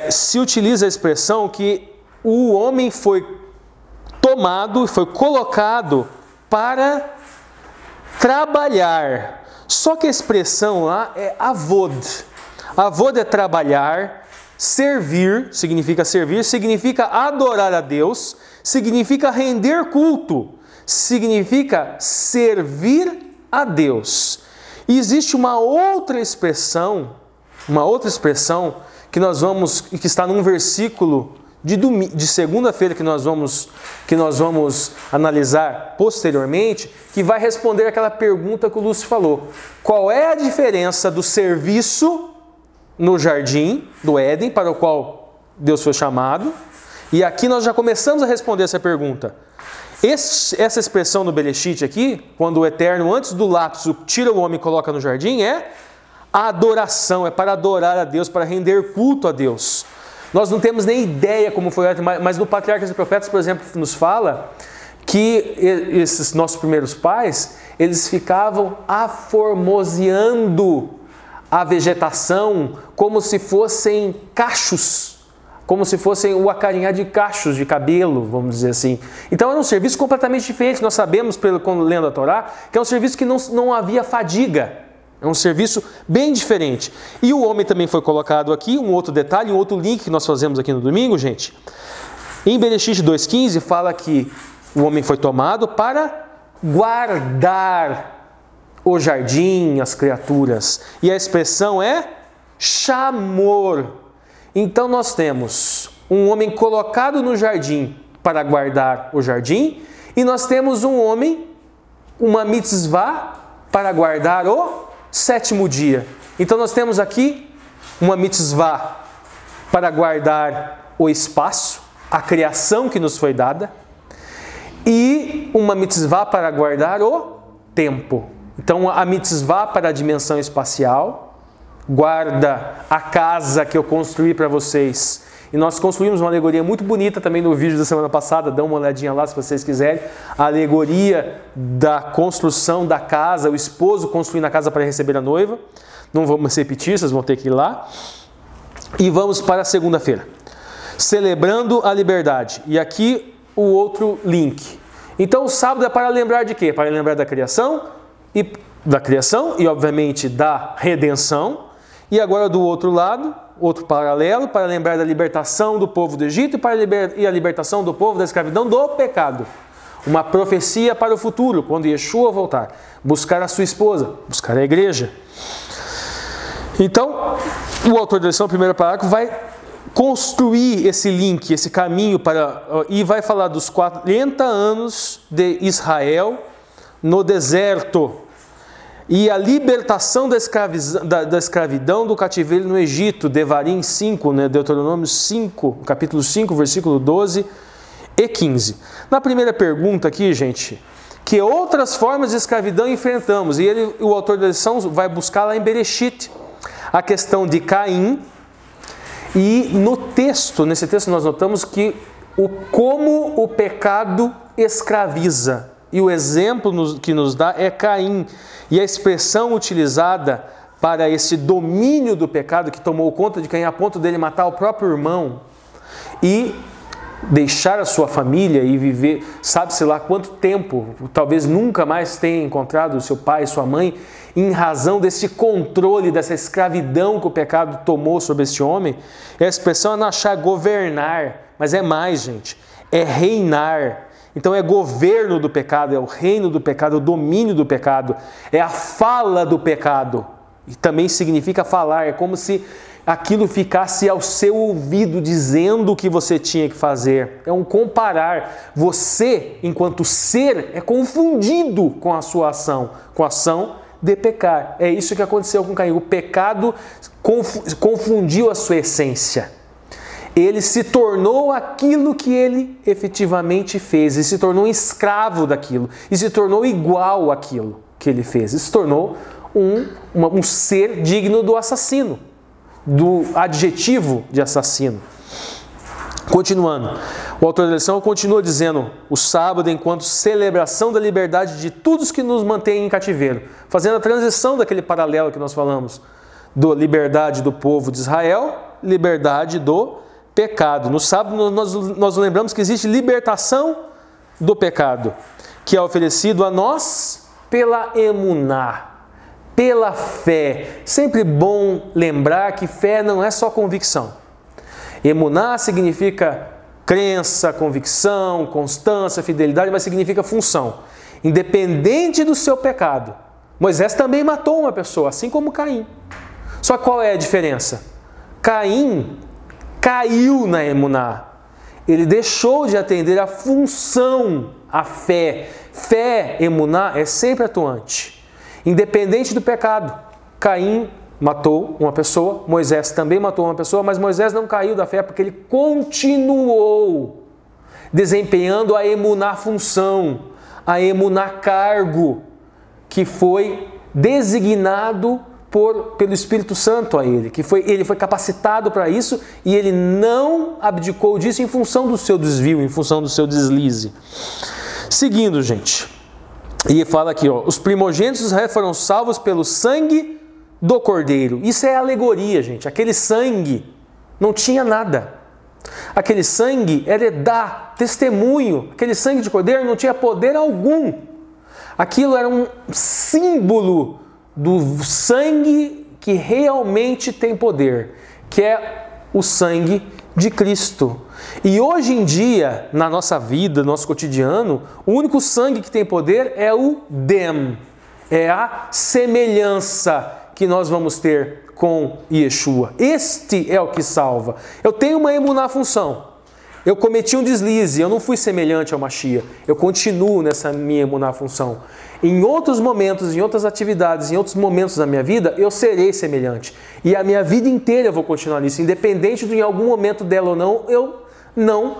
se utiliza a expressão que o homem foi tomado, foi colocado para trabalhar. Só que a expressão lá é avod. Avod é trabalhar, servir, significa adorar a Deus, significa render culto, significa servir a Deus. E existe uma outra expressão que está num versículo de segunda-feira que nós vamos analisar posteriormente, que vai responder aquela pergunta que o Lúcio falou. Qual é a diferença do serviço no jardim do Éden, para o qual Deus foi chamado? E aqui nós já começamos a responder essa pergunta. Essa expressão no Bereshit aqui, quando o Eterno, antes do lapso, tira o homem e coloca no jardim, é a adoração, é para adorar a Deus, para render culto a Deus. Nós não temos nem ideia como foi, mas no Patriarcas e Profetas, por exemplo, nos fala que esses nossos primeiros pais, eles ficavam aformoseando a vegetação como se fossem cachos, como se fossem o acarinhar de cachos de cabelo, vamos dizer assim. Então era um serviço completamente diferente. Nós sabemos, quando lendo a Torá, que é um serviço que não havia fadiga. É um serviço bem diferente. E o homem também foi colocado aqui, um outro detalhe, um outro link que nós fazemos aqui no domingo, gente. Em Bereshit 2,15 fala que o homem foi tomado para guardar o jardim, as criaturas. E a expressão é chamor. Então nós temos um homem colocado no jardim para guardar o jardim, e nós temos um homem, uma mitzvah, para guardar o sétimo dia. Então nós temos aqui uma mitzvah para guardar o espaço, a criação que nos foi dada, e uma mitzvah para guardar o tempo. Então a mitzvah para a dimensão espacial, guarda a casa que eu construí para vocês. E nós construímos uma alegoria muito bonita também no vídeo da semana passada, dá uma olhadinha lá se vocês quiserem. A alegoria da construção da casa, o esposo construindo a casa para receber a noiva. Não vamos repetir, vocês vão ter que ir lá. E vamos para a segunda-feira. Celebrando a liberdade. E aqui o outro link. Então o sábado é para lembrar de quê? Para lembrar da criação e obviamente da redenção. E agora do outro lado, outro paralelo, para lembrar da libertação do povo do Egito e a libertação do povo da escravidão do pecado. Uma profecia para o futuro, quando Yeshua voltar. Buscar a sua esposa, buscar a igreja. Então, o autor da lição, o primeiro parágrafo, vai construir esse link, esse caminho, e vai falar dos 40 anos de Israel no deserto e a libertação da escravidão do cativeiro no Egito, Devarim 5, né, Deuteronômio 5, capítulo 5, versículo 12 e 15. Na primeira pergunta aqui, gente, que outras formas de escravidão enfrentamos? E o autor da lição vai buscar lá em Bereshit a questão de Caim. E nesse texto nós notamos que como o pecado escraviza. E o exemplo que nos dá é Caim. E a expressão utilizada para esse domínio do pecado que tomou conta de Caim a ponto dele matar o próprio irmão e deixar a sua família e viver, sabe-se lá quanto tempo, talvez nunca mais tenha encontrado o seu pai e sua mãe, em razão desse controle, dessa escravidão que o pecado tomou sobre este homem. E a expressão é nachar, governar, mas é mais, gente, é reinar. Então é governo do pecado, é o reino do pecado, é o domínio do pecado, é a fala do pecado. E também significa falar, é como se aquilo ficasse ao seu ouvido, dizendo o que você tinha que fazer. É um comparar. Você, enquanto ser, é confundido com a sua ação, com a ação de pecar. É isso que aconteceu com Caim. O pecado confundiu a sua essência. Ele se tornou aquilo que ele efetivamente fez, e se tornou escravo daquilo, e se tornou igual àquilo que ele fez, e se tornou um ser digno do assassino, do adjetivo de assassino. Continuando, o autor da lição continua dizendo: o sábado enquanto celebração da liberdade de todos que nos mantêm em cativeiro, fazendo a transição daquele paralelo que nós falamos, da liberdade do povo de Israel, liberdade do pecado. No sábado nós lembramos que existe libertação do pecado, que é oferecido a nós pela emuná, pela fé. Sempre bom lembrar que fé não é só convicção. Emuná significa crença, convicção, constância, fidelidade, mas significa função. Independente do seu pecado. Moisés também matou uma pessoa, assim como Caim. Só qual é a diferença? Caim caiu na emuná. Ele deixou de atender a função, a fé. Fé, emuná, é sempre atuante. Independente do pecado. Caim matou uma pessoa, Moisés também matou uma pessoa, mas Moisés não caiu da fé porque ele continuou desempenhando a emuná função, a emuná cargo, que foi designado pelo Espírito Santo a ele, ele foi capacitado para isso, e ele não abdicou disso em função do seu desvio, em função do seu deslize. Seguindo, gente, e fala aqui, os primogênitos de Israel foram salvos pelo sangue do Cordeiro. Isso é alegoria, gente. Aquele sangue não tinha nada. Aquele sangue era dar testemunho. Aquele sangue de Cordeiro não tinha poder algum. Aquilo era um símbolo do sangue que realmente tem poder, que é o sangue de Cristo. E hoje em dia, na nossa vida, no nosso cotidiano, o único sangue que tem poder é o Dem, é a semelhança que nós vamos ter com Yeshua. Este é o que salva. Eu tenho uma emuná função. Eu cometi um deslize, eu não fui semelhante ao Mashiach. Eu continuo nessa minha emuná função. Em outros momentos, em outras atividades, em outros momentos da minha vida, eu serei semelhante. E a minha vida inteira eu vou continuar nisso. Independente de em algum momento dela ou não, eu não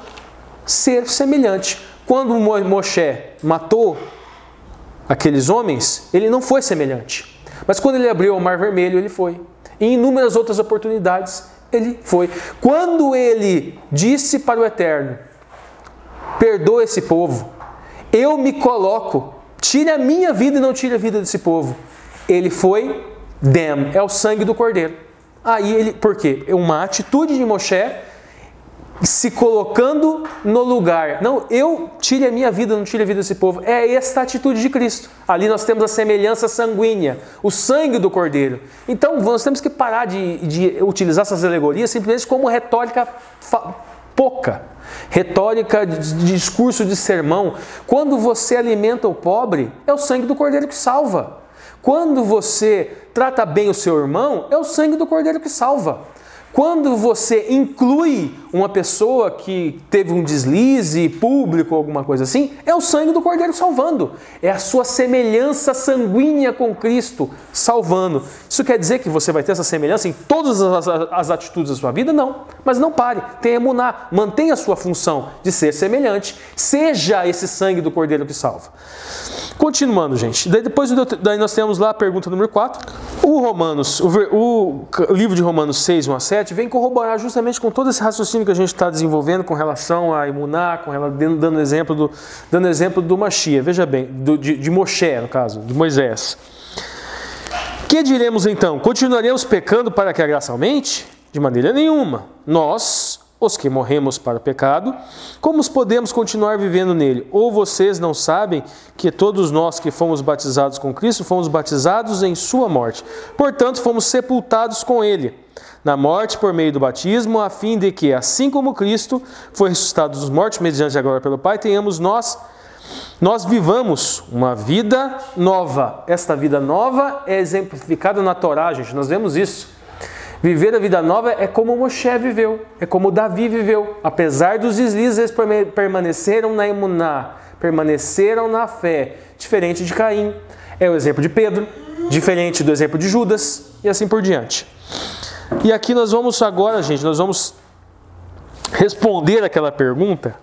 ser semelhante. Quando Moshe matou aqueles homens, ele não foi semelhante. Mas quando ele abriu o Mar Vermelho, ele foi. E em inúmeras outras oportunidades, ele foi. Quando ele disse para o Eterno: perdoa esse povo, eu me coloco, tire a minha vida e não tire a vida desse povo. Ele foi Dem, é o sangue do Cordeiro. Aí ele, por quê? Uma atitude de Moshe se colocando no lugar. Não, eu tire a minha vida, não tire a vida desse povo. É esta atitude de Cristo. Ali nós temos a semelhança sanguínea, o sangue do Cordeiro. Então nós temos que parar de utilizar essas alegorias simplesmente como retórica pouca. Retórica de discurso de sermão. Quando você alimenta o pobre, é o sangue do Cordeiro que salva. Quando você trata bem o seu irmão, é o sangue do Cordeiro que salva. Quando você inclui uma pessoa que teve um deslize público, alguma coisa assim, é o sangue do Cordeiro salvando. É a sua semelhança sanguínea com Cristo salvando. Isso quer dizer que você vai ter essa semelhança em todas as atitudes da sua vida? Não. Mas não pare. Tenha emuná. Mantenha a sua função de ser semelhante. Seja esse sangue do Cordeiro que salva. Continuando, gente. Daí nós temos lá a pergunta número 4. O livro de Romanos 6, 1 a 7 vem corroborar justamente com todo esse raciocínio que a gente está desenvolvendo com relação a emuná, dando exemplo do Mashiach, veja bem, de Moshe, no caso, de Moisés. Que diremos então? Continuaremos pecando para que a graça aumente? De maneira nenhuma. Nós, os que morremos para o pecado, como podemos continuar vivendo nele? Ou vocês não sabem que todos nós que fomos batizados com Cristo, fomos batizados em sua morte. Portanto, fomos sepultados com ele na morte por meio do batismo, a fim de que, assim como Cristo foi ressuscitado dos mortos, mediante a glória pelo Pai, tenhamos nós vivamos uma vida nova. Esta vida nova é exemplificada na Torá, gente, nós vemos isso. Viver a vida nova é como Moshe viveu, é como Davi viveu. Apesar dos deslizes, eles permaneceram na emuná, permaneceram na fé, diferente de Caim. É o exemplo de Pedro, diferente do exemplo de Judas, e assim por diante. E aqui nós vamos agora, gente, nós vamos responder aquela pergunta,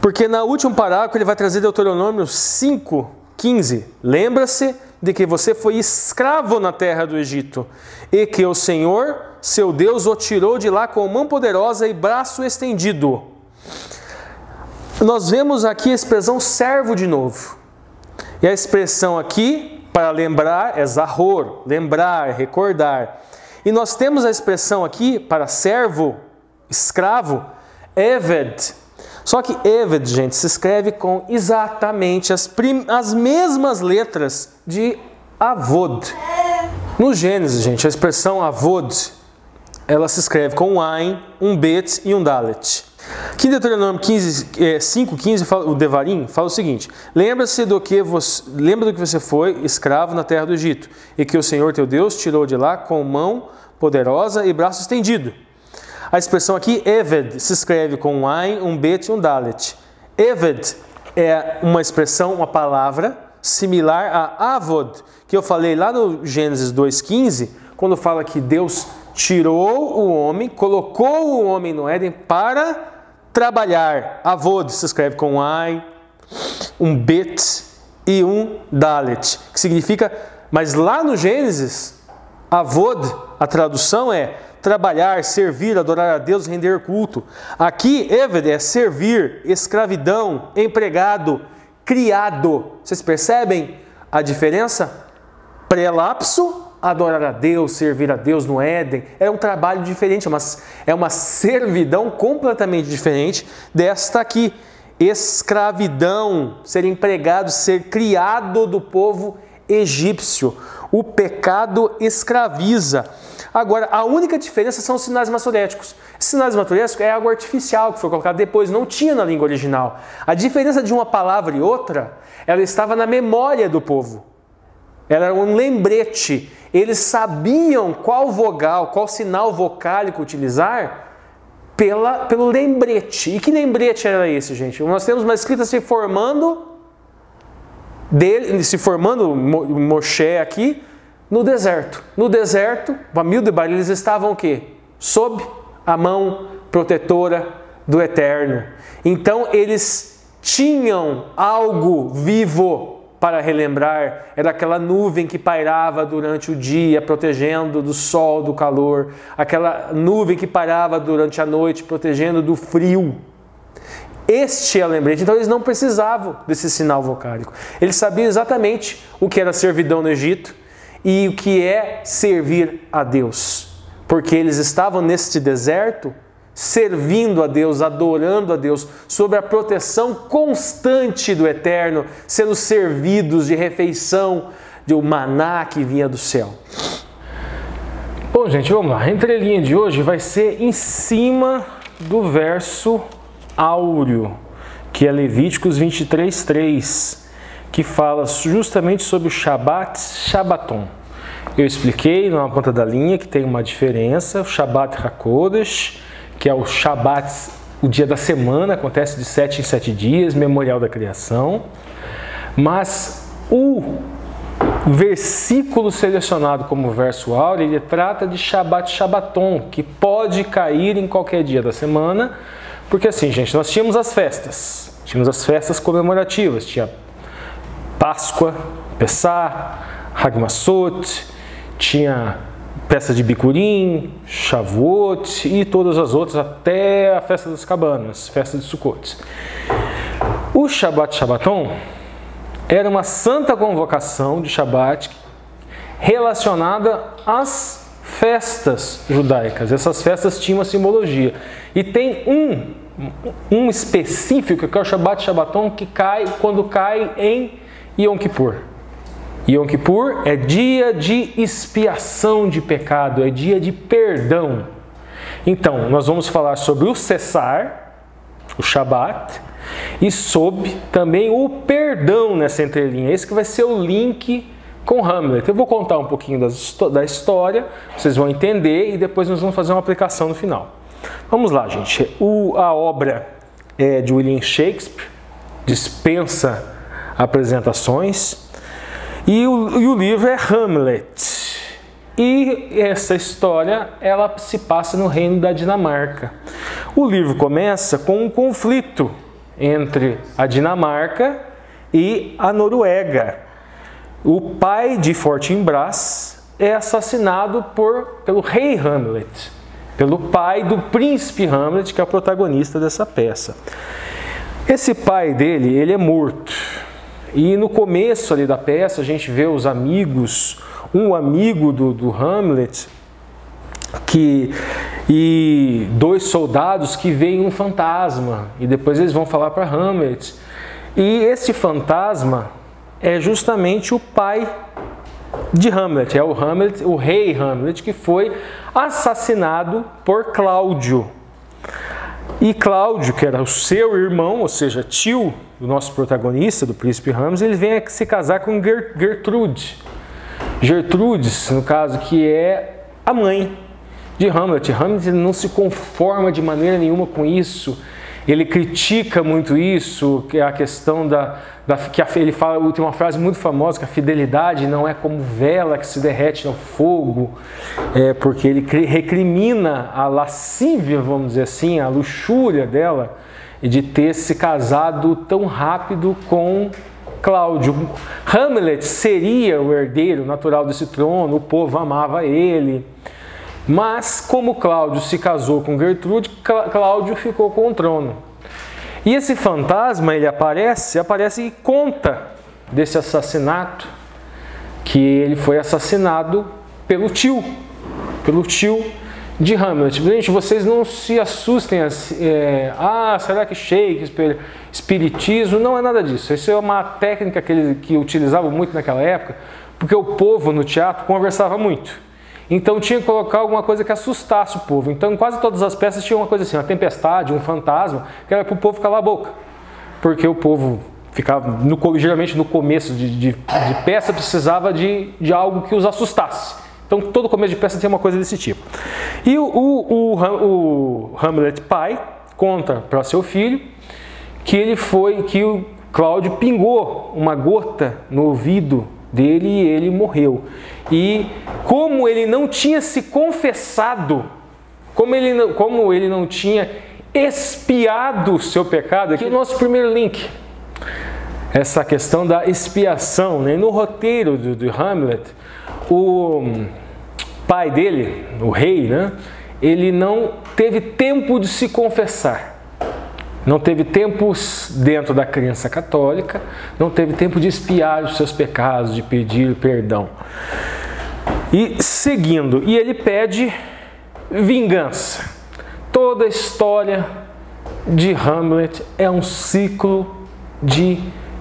porque na última parágrafo ele vai trazer Deuteronômio 5:15. Lembra-se de que você foi escravo na terra do Egito, e que o Senhor, seu Deus, o tirou de lá com mão poderosa e braço estendido. Nós vemos aqui a expressão servo de novo. E a expressão aqui, para lembrar, é zahor, lembrar, recordar. E nós temos a expressão aqui, para servo, escravo, eved. Só que Eved, gente, se escreve com exatamente as mesmas letras de Avod. No Gênesis, gente, a expressão Avod, ela se escreve com um Ain, um Bet e um Dalet. Aqui em Deuteronômio 5:15, o Devarim fala o seguinte: lembra do que você foi escravo na terra do Egito, e que o Senhor teu Deus tirou de lá com mão poderosa e braço estendido. A expressão aqui, Eved, se escreve com um Ain, um Bet e um Dalet. Eved é uma expressão, uma palavra similar a Avod, que eu falei lá no Gênesis 2:15, quando fala que Deus tirou o homem, colocou o homem no Éden para trabalhar. Avod se escreve com um Ain, um Bet e um Dalet, que significa, mas lá no Gênesis, Avod, a tradução é trabalhar, servir, adorar a Deus, render culto. Aqui, Eved é servir, escravidão, empregado, criado. Vocês percebem a diferença? Prelapso, adorar a Deus, servir a Deus no Éden, é um trabalho diferente, é uma servidão completamente diferente desta aqui. Escravidão, ser empregado, ser criado do povo egípcio. O pecado escraviza. Agora, a única diferença são os sinais maçoréticos. Sinais maçoréticos é algo artificial que foi colocado depois, não tinha na língua original. A diferença de uma palavra e outra, ela estava na memória do povo. Era um lembrete. Eles sabiam qual vogal, qual sinal vocálico utilizar pelo lembrete. E que lembrete era esse, gente? Nós temos uma escrita se formando Moshe aqui, no deserto. No deserto, Bamildebar, eles estavam o quê? Sob a mão protetora do Eterno. Então eles tinham algo vivo para relembrar. Era aquela nuvem que pairava durante o dia, protegendo do sol, do calor. Aquela nuvem que pairava durante a noite, protegendo do frio. Este é o lembrete. Então eles não precisavam desse sinal vocálico. Eles sabiam exatamente o que era servidão no Egito e o que é servir a Deus, porque eles estavam neste deserto servindo a Deus, adorando a Deus, sob a proteção constante do Eterno, sendo servidos de refeição, de um maná que vinha do céu. Bom, gente, vamos lá. A entrelinha de hoje vai ser em cima do verso áureo, que é Levíticos 23:3, que fala justamente sobre o Shabat, Shabaton. Eu expliquei na ponta da linha que tem uma diferença, o Shabat HaKodesh, que é o Shabat, o dia da semana, acontece de 7 em 7 dias, memorial da criação, mas o versículo selecionado como verso áureo, ele trata de Shabat Shabaton, que pode cair em qualquer dia da semana, porque assim, gente, nós tínhamos as festas comemorativas, tinha Páscoa, Pessah, Hag Masot, tinha festa de Bikurim, Shavuot e todas as outras, até a festa das cabanas, festa de Sukkot. O Shabat Shabaton era uma santa convocação de Shabat relacionada às festas judaicas. Essas festas tinham uma simbologia. E tem um específico, que é o Shabat Shabaton, que cai quando cai em Yom Kippur. Yom Kippur é dia de expiação de pecado, é dia de perdão. Então, nós vamos falar sobre o cessar, o Shabat, e sobre também o perdão nessa entrelinha. Esse que vai ser o link com Hamlet. Eu vou contar um pouquinho da história, vocês vão entender e depois nós vamos fazer uma aplicação no final. Vamos lá, gente. A obra é de William Shakespeare, dispensa apresentações, e o livro é Hamlet. E essa história, ela se passa no reino da Dinamarca. O livro começa com um conflito entre a Dinamarca e a Noruega. O pai de Fortinbras é assassinado pelo rei Hamlet, pelo pai do príncipe Hamlet, que é o protagonista dessa peça. Esse pai dele, ele é morto. E no começo ali da peça, a gente vê os amigos, um amigo do Hamlet, e dois soldados que veem um fantasma, e depois eles vão falar para Hamlet. E esse fantasma é justamente o pai de Hamlet, é o rei Hamlet, que foi assassinado por Cláudio. E Cláudio, que era o seu irmão, ou seja, tio do nosso protagonista, do príncipe Hamlet, ele vem a se casar com Gertrude. Gertrudes, no caso, que é a mãe de Hamlet. Hamlet não se conforma de maneira nenhuma com isso. Ele critica muito isso, que é a questão ele fala, tem uma frase muito famosa, que a fidelidade não é como vela que se derrete no fogo, porque ele recrimina a lascívia, vamos dizer assim, a luxúria dela, de ter se casado tão rápido com Cláudio. Hamlet seria o herdeiro natural desse trono, o povo amava ele. Mas, como Cláudio se casou com Gertrude, Cláudio ficou com o trono. E esse fantasma, ele aparece e conta desse assassinato, que ele foi assassinado pelo tio de Hamlet. Gente, vocês não se assustem assim, será que Shakespeare, espiritismo? Não é nada disso. Isso é uma técnica que utilizavam muito naquela época, porque o povo no teatro conversava muito. Então tinha que colocar alguma coisa que assustasse o povo. Então em quase todas as peças tinha uma coisa assim, uma tempestade, um fantasma, que era para o povo calar a boca. Porque o povo ficava, geralmente no começo de peça, precisava de algo que os assustasse. Então todo começo de peça tinha uma coisa desse tipo. E o Hamlet pai conta para seu filho que o Cláudio pingou uma gota no ouvido dele e ele morreu. E como ele não tinha se confessado, como ele não tinha expiado o seu pecado, aqui é o nosso primeiro link, essa questão da expiação, né? No roteiro do Hamlet, o pai dele, o rei, né? Ele não teve tempo de se confessar. Não teve tempo dentro da crença católica, não teve tempo de expiar os seus pecados, de pedir perdão. E seguindo, e ele pede vingança. Toda a história de Hamlet é um ciclo de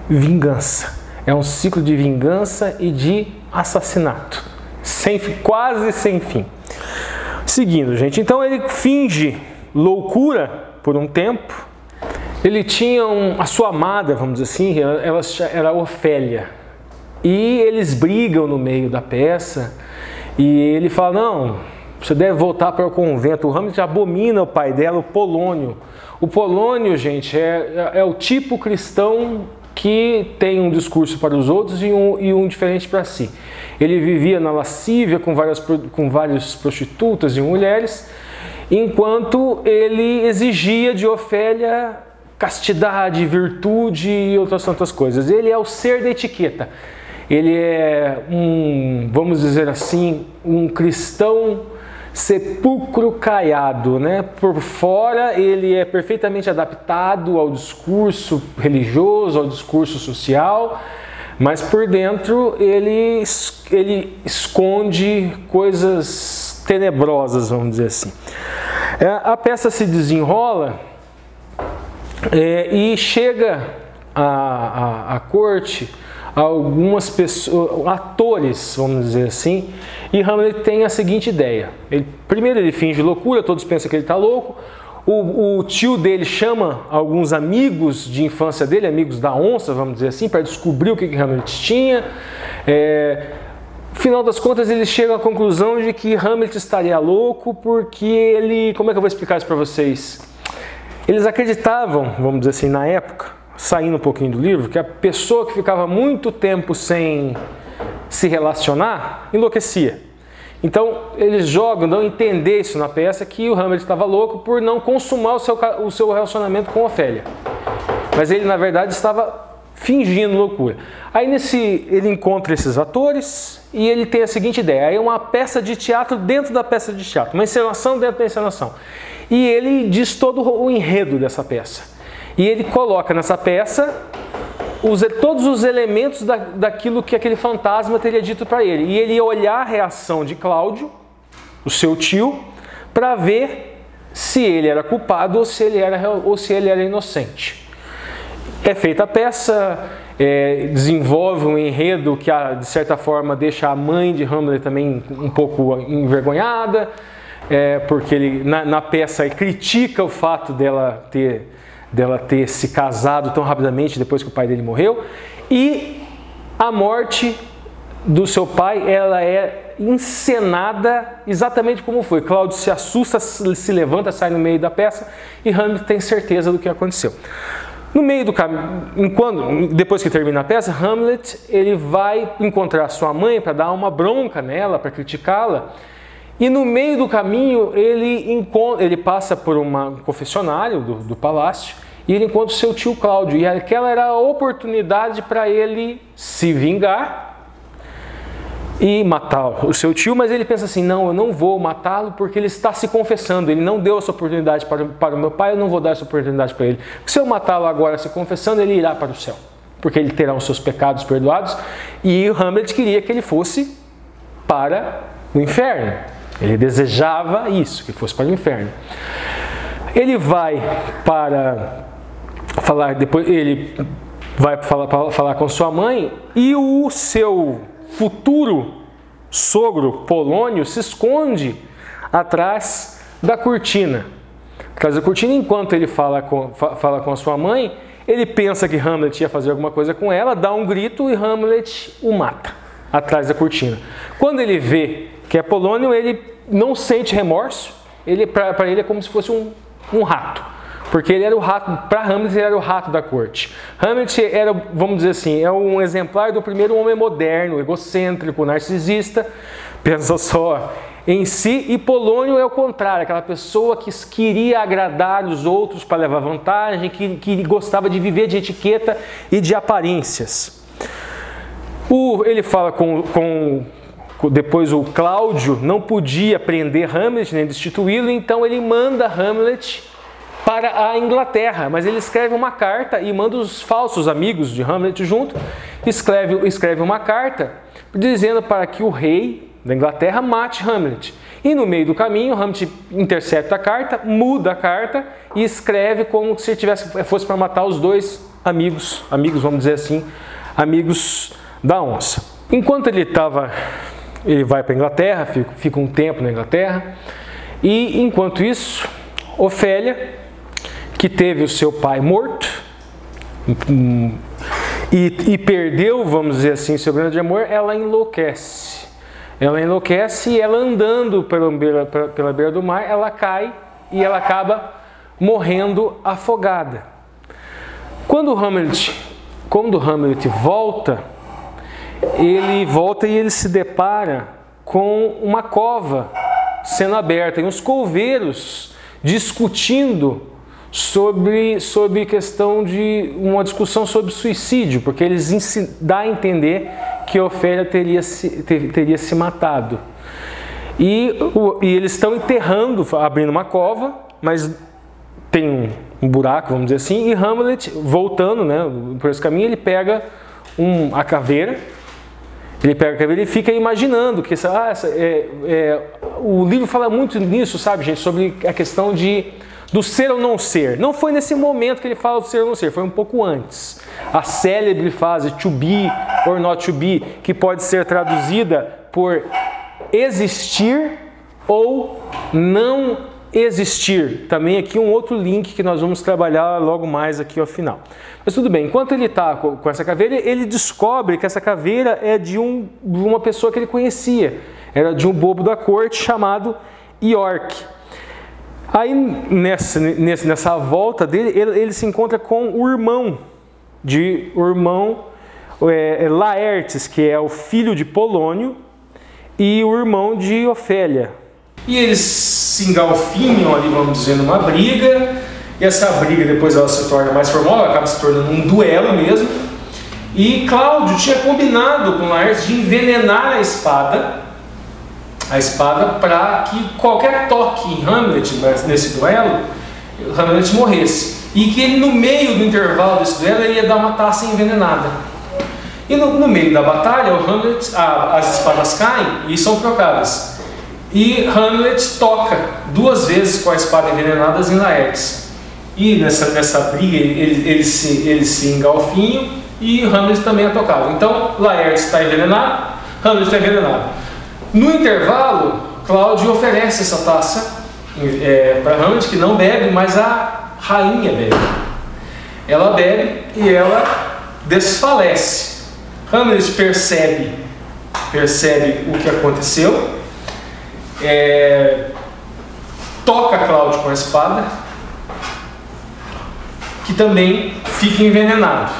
vingança. É um ciclo de vingança e de assassinato. Quase sem fim. Seguindo, gente. Então ele finge loucura por um tempo. Ele tinha a sua amada, vamos dizer assim, ela era Ofélia. E eles brigam no meio da peça. E ele fala, não, você deve voltar para o convento. O Hamlet abomina o pai dela, o Polônio. O Polônio, gente, é o tipo cristão que tem um discurso para os outros e um diferente para si. Ele vivia na lascívia com várias prostitutas e mulheres, enquanto ele exigia de Ofélia castidade, virtude e outras tantas coisas. Ele é o ser da etiqueta. Ele é vamos dizer assim, um cristão sepulcro caiado, né? Por fora ele é perfeitamente adaptado ao discurso religioso, ao discurso social, mas por dentro ele esconde coisas tenebrosas, vamos dizer assim. A peça se desenrola e chega à corte algumas pessoas, atores, vamos dizer assim, e Hamlet tem a seguinte ideia. Primeiro ele finge loucura, todos pensam que ele está louco. O tio dele chama alguns amigos de infância dele, amigos da onça, vamos dizer assim, para descobrir o que Hamlet tinha. Final das contas, eles chegam à conclusão de que Hamlet estaria louco porque ele... Como é que eu vou explicar isso para vocês? Eles acreditavam, vamos dizer assim, na época, saindo um pouquinho do livro, que a pessoa que ficava muito tempo sem se relacionar, enlouquecia. Então, eles dão a entender isso na peça, que o Hamlet estava louco por não consumar o seu relacionamento com Ofélia. Mas ele, na verdade, estava fingindo loucura. Aí ele encontra esses atores e ele tem a seguinte ideia. Aí é uma peça de teatro dentro da peça de teatro, uma encenação dentro da encenação. E ele diz todo o enredo dessa peça. E ele coloca nessa peça todos os elementos daquilo que aquele fantasma teria dito para ele. E ele ia olhar a reação de Cláudio, o seu tio, para ver se ele era culpado ou se ele era inocente. É feita a peça, desenvolve um enredo que, de certa forma, deixa a mãe de Hamlet também um pouco envergonhada, porque ele, na peça, ele critica o fato dela ter se casado tão rapidamente depois que o pai dele morreu. E a morte do seu pai, ela é encenada exatamente como foi. Cláudio se assusta, se levanta, sai no meio da peça e Hamlet tem certeza do que aconteceu. No meio do caminho, depois que termina a peça, Hamlet ele vai encontrar sua mãe para dar uma bronca nela, para criticá-la. E no meio do caminho ele passa por um confessionário do palácio e ele encontra o seu tio Cláudio. E aquela era a oportunidade para ele se vingar e matar o seu tio, mas ele pensa assim, não, eu não vou matá-lo porque ele está se confessando, ele não deu essa oportunidade para o meu pai, eu não vou dar essa oportunidade para ele. Porque se eu matá-lo agora se confessando, ele irá para o céu, porque ele terá os seus pecados perdoados. E o Hamlet queria que ele fosse para o inferno, ele desejava isso, que fosse para o inferno. Ele vai para falar, depois ele vai falar com sua mãe e o seu futuro sogro Polônio se esconde atrás da cortina. Atrás da cortina, enquanto ele fala com a sua mãe, ele pensa que Hamlet ia fazer alguma coisa com ela, dá um grito e Hamlet o mata atrás da cortina. Quando ele vê que é Polônio, ele não sente remorso, para ele é como se fosse um rato. Porque ele era o rato, para Hamlet ele era o rato da corte. Hamlet era, vamos dizer assim, é um exemplar do primeiro homem moderno, egocêntrico, narcisista, pensa só em si, e Polônio é o contrário, aquela pessoa que queria agradar os outros para levar vantagem, que gostava de viver de etiqueta e de aparências. Ele fala depois o Cláudio não podia prender Hamlet, nem destituí-lo, então ele manda Hamlet para a Inglaterra, mas ele escreve uma carta e manda os falsos amigos de Hamlet junto, escreve uma carta dizendo para que o rei da Inglaterra mate Hamlet. E no meio do caminho, Hamlet intercepta a carta, muda a carta e escreve como se fosse para matar os dois amigos, vamos dizer assim, amigos da onça. Enquanto ele vai para a Inglaterra, fica um tempo na Inglaterra, e enquanto isso, Ofélia, que teve o seu pai morto e perdeu, vamos dizer assim, seu grande amor, ela enlouquece. Ela enlouquece e ela andando pela beira do mar, ela cai e ela acaba morrendo afogada. Quando Hamlet volta, ele se depara com uma cova sendo aberta e uns couveiros discutindo sobre questão de uma discussão sobre suicídio, porque eles dão a entender que Ofélia teria se matado. E eles estão enterrando, abrindo uma cova, mas tem um buraco, vamos dizer assim, e Hamlet, voltando, né, por esse caminho, ele pega a caveira, e fica imaginando que o livro fala muito nisso, sabe, gente, sobre a questão do ser ou não ser. Não foi nesse momento que ele fala do ser ou não ser, foi um pouco antes. A célebre frase to be or not to be, que pode ser traduzida por existir ou não existir. Também aqui um outro link que nós vamos trabalhar logo mais aqui ao final. Mas tudo bem, enquanto ele está com essa caveira, ele descobre que essa caveira é de uma pessoa que ele conhecia. Era de um bobo da corte chamado York. Aí nessa volta dele, ele se encontra com o irmão Laertes, que é o filho de Polônio, e o irmão de Ofélia. E eles se engalfinham ali, vamos dizer, numa briga, e essa briga depois ela se torna mais formal, ela acaba se tornando um duelo mesmo. E Cláudio tinha combinado com Laertes de envenenar a espada para que qualquer toque em Hamlet nesse duelo, Hamlet morresse. E que ele, no meio do intervalo desse duelo, ele ia dar uma taça envenenada. E no meio da batalha, as espadas caem e são trocadas. E Hamlet toca 2 vezes com a espada envenenada em Laertes. E nessa briga eles se engalfinham e Hamlet também é tocado. Então Laertes está envenenado, Hamlet está envenenado. No intervalo, Cláudio oferece essa taça para Hamlet, que não bebe, mas a rainha bebe. Ela bebe e ela desfalece. Hamlet percebe o que aconteceu, toca Cláudio com a espada, que também fica envenenado.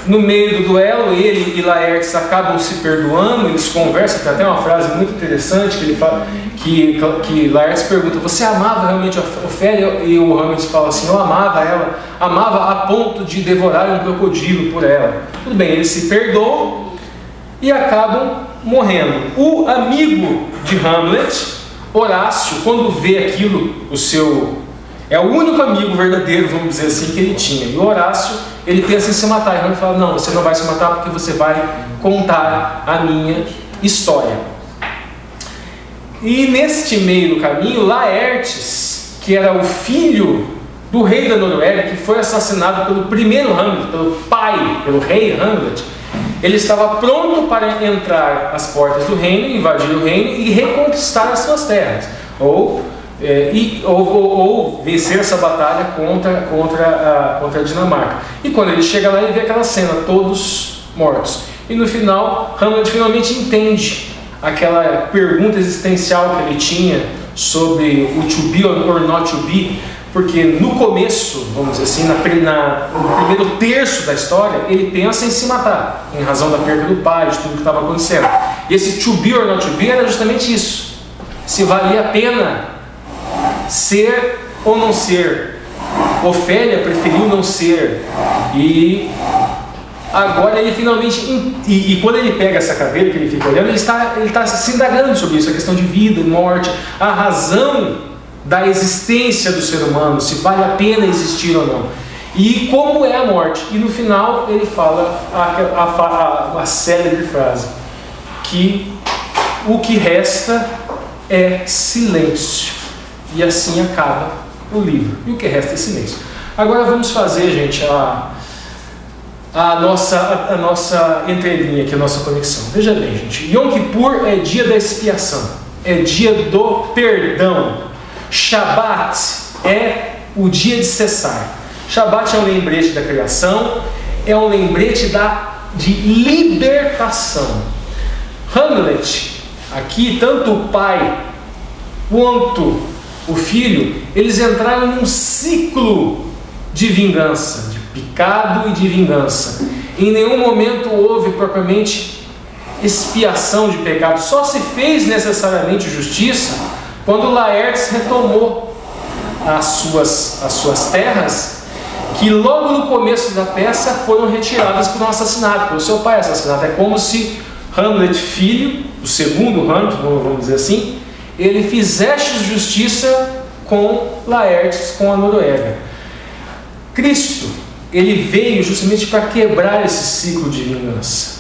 No meio do duelo, ele e Laertes acabam se perdoando, eles conversam. Tem até uma frase muito interessante que ele fala, que Laertes pergunta: você amava realmente a Ofélia? E o Hamlet fala assim: eu amava ela, amava a ponto de devorar um crocodilo por ela. Tudo bem, eles se perdoam e acabam morrendo. O amigo de Hamlet, Horácio, quando vê aquilo, é o único amigo verdadeiro, vamos dizer assim, que ele tinha. E o Horácio, ele pensa em se matar. E Hamlet fala: não, você não vai se matar porque você vai contar a minha história. E neste meio do caminho, Laertes, que era o filho do rei da Noruega, que foi assassinado pelo primeiro Hamlet, pelo rei Hamlet, ele estava pronto para entrar às portas do reino, invadir o reino e reconquistar as suas terras. Ou vencer essa batalha contra a Dinamarca. E quando ele chega lá, ele vê aquela cena, todos mortos. E no final, Hamlet finalmente entende aquela pergunta existencial que ele tinha sobre o to be or not to be, porque no começo, vamos dizer assim, no primeiro terço da história, ele pensa em se matar, em razão da perda do pai, de tudo que estava acontecendo. E esse to be or not to be era justamente isso. Se valia a pena ser ou não ser. Ofélia preferiu não ser. E agora ele finalmente... E quando ele pega essa caveira, que ele fica olhando, ele está se indagando sobre isso, a questão de vida e morte, a razão da existência do ser humano, se vale a pena existir ou não. E como é a morte. E no final ele fala a célebre frase, que o que resta é silêncio. E assim acaba o livro. E o que resta é silêncio. Agora vamos fazer, gente, a nossa entrelinha aqui, a nossa conexão. Veja bem, gente. Yom Kippur é dia da expiação. É dia do perdão. Shabat é o dia de cessar. Shabat é um lembrete da criação. É um lembrete de libertação. Hamlet, aqui, tanto o pai quanto o filho, eles entraram num ciclo de vingança, de pecado e de vingança. Em nenhum momento houve propriamente expiação de pecado, só se fez necessariamente justiça quando Laertes retomou as suas terras, que logo no começo da peça foram retiradas por um assassinato, pelo seu pai assassinado. É como se Hamlet filho, o segundo Hamlet, vamos dizer assim, ele fizesse justiça com Laertes, com a Noruega. Cristo, ele veio justamente para quebrar esse ciclo de vingança.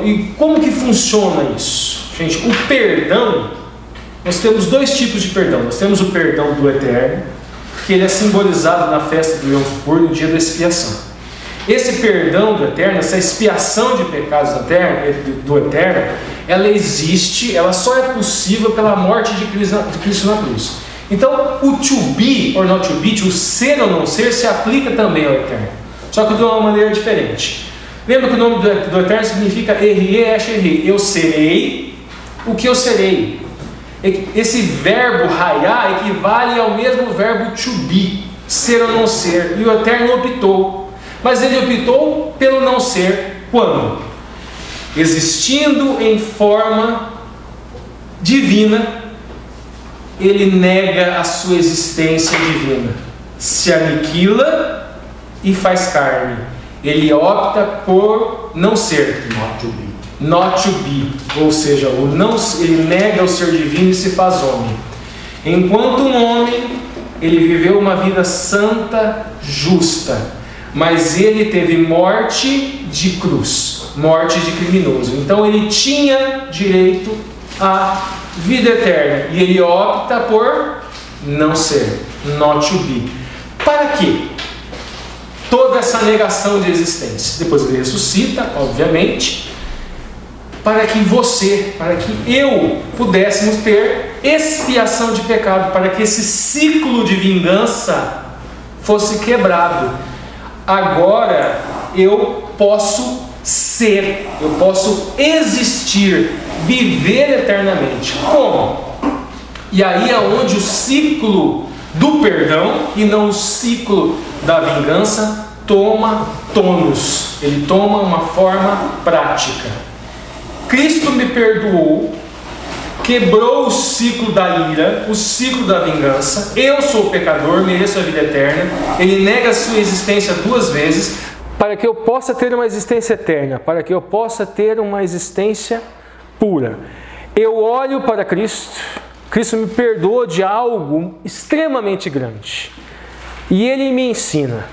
E como que funciona isso? Gente, o perdão, nós temos dois tipos de perdão. Nós temos o perdão do Eterno, que ele é simbolizado na festa do Yom Kippur, no dia da expiação. Esse perdão do Eterno, essa expiação de pecados do Eterno, ela existe, ela só é possível pela morte de Cristo na cruz. Então, o to be or not to be, o ser ou não ser, se aplica também ao Eterno, só que de uma maneira diferente. Lembra que o nome do Eterno significa eu serei o que eu serei. Esse verbo raiá equivale ao mesmo verbo to be, ser ou não ser, e o Eterno optou. Mas ele optou pelo não ser quando? Existindo em forma divina, ele nega a sua existência divina, se aniquila e faz carne. Ele opta por não ser, not to be, ou seja, ele nega o ser divino e se faz homem. Enquanto um homem, ele viveu uma vida santa, justa, mas ele teve morte de cruz, morte de criminoso. Então ele tinha direito à vida eterna e ele opta por não ser, not to be. Para quê? Toda essa negação de existência. Depois ele ressuscita, obviamente, para que para que eu pudéssemos ter expiação de pecado, para que esse ciclo de vingança fosse quebrado. Agora eu posso ser, eu posso existir, viver eternamente. Como? E aí é onde o ciclo do perdão e não o ciclo da vingança toma tônus, ele toma uma forma prática. Cristo me perdoou, quebrou o ciclo da ira, o ciclo da vingança. Eu sou pecador, mereço a vida eterna. Ele nega a sua existência 2 vezes para que eu possa ter uma existência eterna, para que eu possa ter uma existência pura. Eu olho para Cristo, Cristo me perdoou de algo extremamente grande. E Ele me ensina.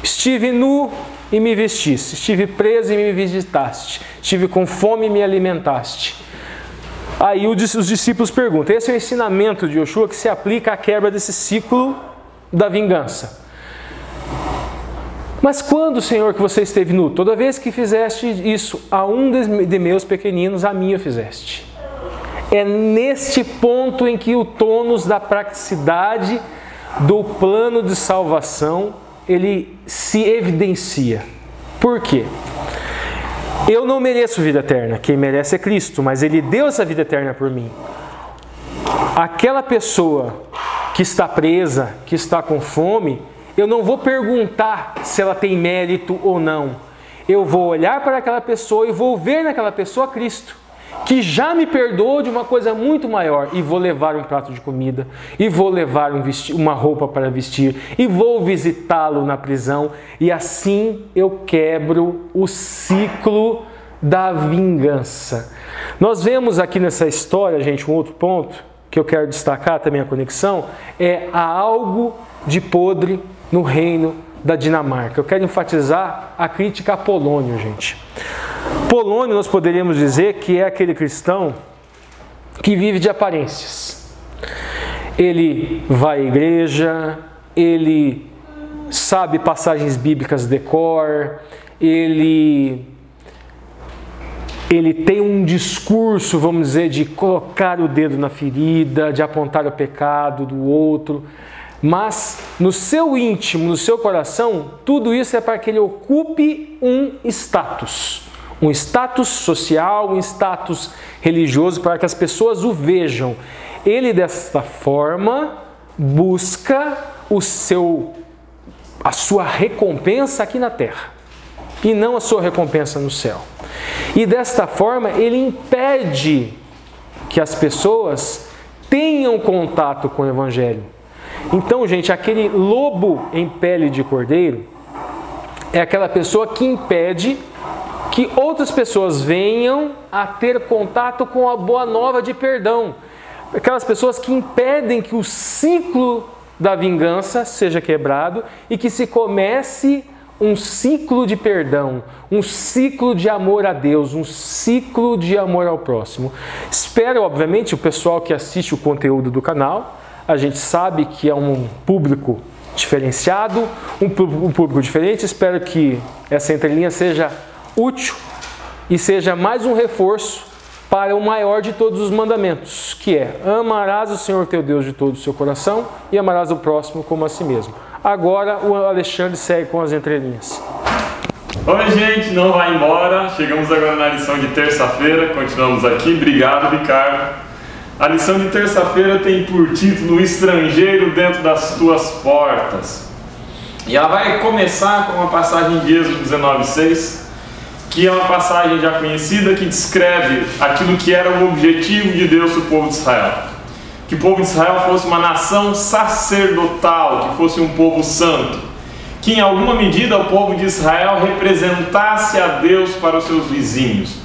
Estive nu e me vestiste, estive preso e me visitaste, estive com fome e me alimentaste. Aí os discípulos perguntam, esse é o ensinamento de Yoshua que se aplica à quebra desse ciclo da vingança. Mas quando, Senhor, que você esteve nu? Toda vez que fizeste isso a um de meus pequeninos, a mim o fizeste. É neste ponto em que o tônus da praticidade do plano de salvação, ele se evidencia. Por quê? Eu não mereço vida eterna, quem merece é Cristo, mas Ele deu essa vida eterna por mim. Aquela pessoa que está presa, que está com fome, eu não vou perguntar se ela tem mérito ou não. Eu vou olhar para aquela pessoa e vou ver naquela pessoa Cristo, que já me perdoou de uma coisa muito maior, e vou levar um prato de comida, e vou levar uma roupa para vestir, e vou visitá-lo na prisão, e assim eu quebro o ciclo da vingança. Nós vemos aqui nessa história, gente, um outro ponto que eu quero destacar também a conexão, é há algo de podre no reino da Dinamarca. Eu quero enfatizar a crítica a Polônio, gente. Polônio, nós poderíamos dizer que é aquele cristão que vive de aparências. Ele vai à igreja, ele sabe passagens bíblicas de cor, ele tem um discurso, vamos dizer, de colocar o dedo na ferida, de apontar o pecado do outro, mas no seu íntimo, no seu coração, tudo isso é para que ele ocupe um status social, um status religioso, para que as pessoas o vejam. Ele, desta forma, busca a sua recompensa aqui na terra e não a sua recompensa no céu. E desta forma ele impede que as pessoas tenham contato com o Evangelho. Então, gente, aquele lobo em pele de cordeiro é aquela pessoa que impede que outras pessoas venham a ter contato com a boa nova de perdão. Aquelas pessoas que impedem que o ciclo da vingança seja quebrado e que se comece um ciclo de perdão, um ciclo de amor a Deus, um ciclo de amor ao próximo. Espero, obviamente, o pessoal que assiste o conteúdo do canal, a gente sabe que é um público diferenciado, um público diferente. Espero que essa entrelinha seja útil e seja mais um reforço para o maior de todos os mandamentos, que é: amarás o Senhor teu Deus de todo o seu coração e amarás o próximo como a si mesmo. Agora o Alexandre segue com as entrelinhas. Oi, gente, não vai embora. Chegamos agora na lição de terça-feira, continuamos aqui. Obrigado, Ricardo. A lição de terça-feira tem por título: O estrangeiro dentro das tuas portas. E ela vai começar com uma passagem de Êxodo 19:6, que é uma passagem já conhecida, que descreve aquilo que era o objetivo de Deus para o povo de Israel. Que o povo de Israel fosse uma nação sacerdotal, que fosse um povo santo, que em alguma medida o povo de Israel representasse a Deus para os seus vizinhos,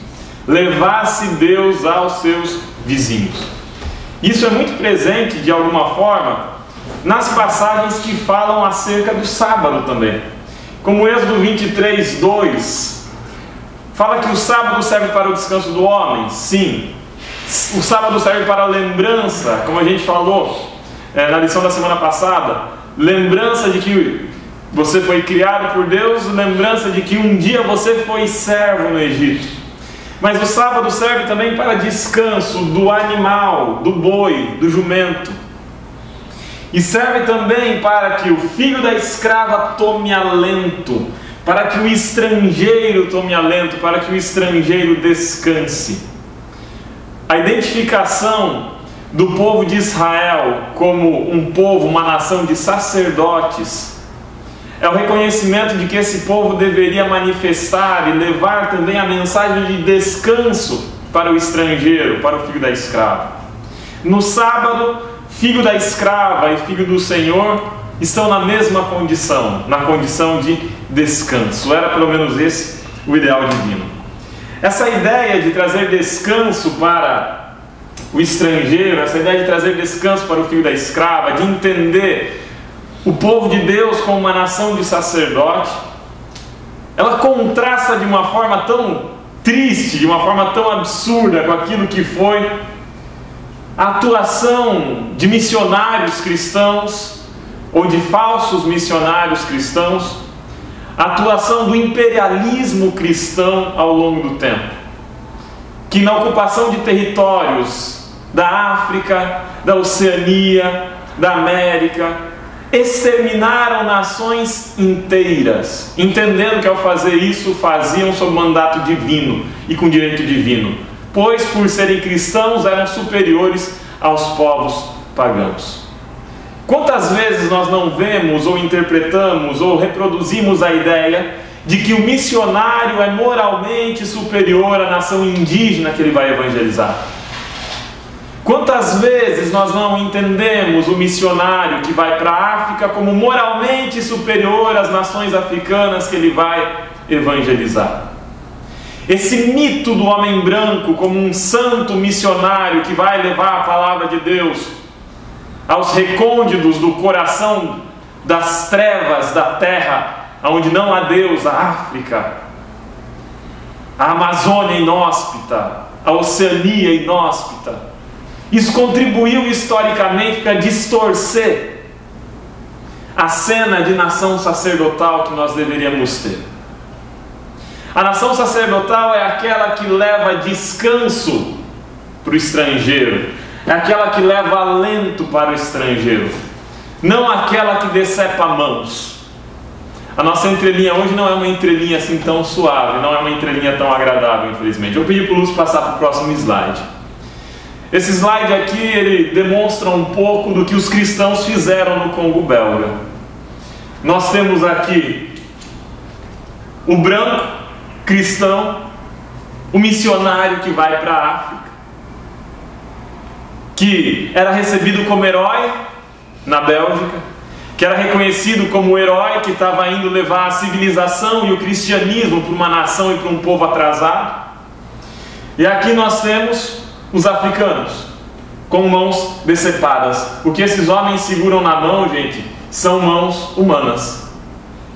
levasse Deus aos seus vizinhos. Isso é muito presente, de alguma forma, nas passagens que falam acerca do sábado também. Como Êxodo 23:2, fala que o sábado serve para o descanso do homem. Sim. O sábado serve para a lembrança, como a gente falou na lição da semana passada, lembrança de que você foi criado por Deus, lembrança de que um dia você foi servo no Egito. Mas o sábado serve também para descanso do animal, do boi, do jumento. E serve também para que o filho da escrava tome alento, para que o estrangeiro tome alento, para que o estrangeiro descanse. A identificação do povo de Israel como um povo, uma nação de sacerdotes, é o reconhecimento de que esse povo deveria manifestar e levar também a mensagem de descanso para o estrangeiro, para o filho da escrava. No sábado, filho da escrava e filho do Senhor estão na mesma condição, na condição de descanso. Era pelo menos esse o ideal divino. Essa ideia de trazer descanso para o estrangeiro, essa ideia de trazer descanso para o filho da escrava, de entender o povo de Deus como uma nação de sacerdote, ela contrasta de uma forma tão triste, de uma forma tão absurda com aquilo que foi a atuação de missionários cristãos ou de falsos missionários cristãos, a atuação do imperialismo cristão ao longo do tempo, que na ocupação de territórios da África, da Oceania, da América, exterminaram nações inteiras, entendendo que ao fazer isso faziam sob mandato divino e com direito divino, pois por serem cristãos eram superiores aos povos pagãos. Quantas vezes nós não vemos ou interpretamos ou reproduzimos a ideia de que o missionário é moralmente superior à nação indígena que ele vai evangelizar? Quantas vezes nós não entendemos o missionário que vai para a África como moralmente superior às nações africanas que ele vai evangelizar? Esse mito do homem branco como um santo missionário que vai levar a palavra de Deus aos recônditos do coração das trevas da terra, onde não há Deus, a África. a Amazônia inóspita, a Oceania inóspita. Isso contribuiu historicamente para distorcer a cena de nação sacerdotal que nós deveríamos ter. A nação sacerdotal é aquela que leva descanso para o estrangeiro, é aquela que leva alento para o estrangeiro, não aquela que decepa mãos. A nossa entrelinha hoje não é uma entrelinha assim tão suave, não é uma entrelinha tão agradável, infelizmente. Eu pedi para o Lúcio passar para o próximo slide. Esse slide aqui, ele demonstra um pouco do que os cristãos fizeram no Congo belga. Nós temos aqui o branco cristão, o missionário que vai para a África, que era recebido como herói na Bélgica, que era reconhecido como o herói que estava indo levar a civilização e o cristianismo para uma nação e para um povo atrasado. E aqui nós temos os africanos, com mãos decepadas. O que esses homens seguram na mão, gente, são mãos humanas.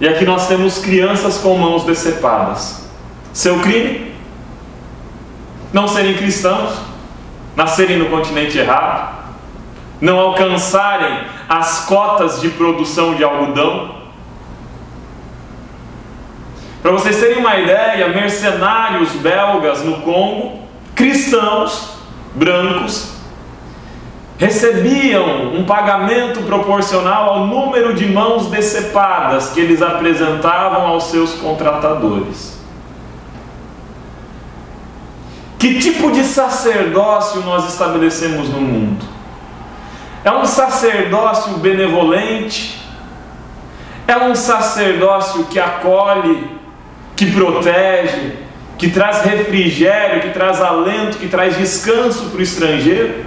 E aqui nós temos crianças com mãos decepadas. Seu crime? Não serem cristãos, nascerem no continente errado, não alcançarem as cotas de produção de algodão. Para vocês terem uma ideia, mercenários belgas no Congo, cristãos, brancos, recebiam um pagamento proporcional ao número de mãos decepadas que eles apresentavam aos seus contratadores. Que tipo de sacerdócio nós estabelecemos no mundo? É um sacerdócio benevolente? É um sacerdócio que acolhe, que protege, que traz refrigério, que traz alento, que traz descanso para o estrangeiro?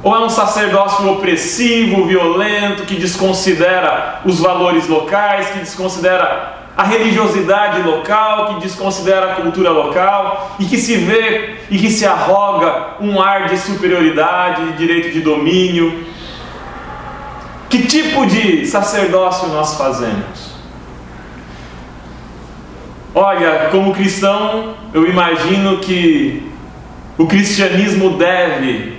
Ou é um sacerdócio opressivo, violento, que desconsidera os valores locais, que desconsidera a religiosidade local, que desconsidera a cultura local e que se vê e que se arroga um ar de superioridade, de direito de domínio? Que tipo de sacerdócio nós fazemos? Olha, como cristão, eu imagino que o cristianismo deve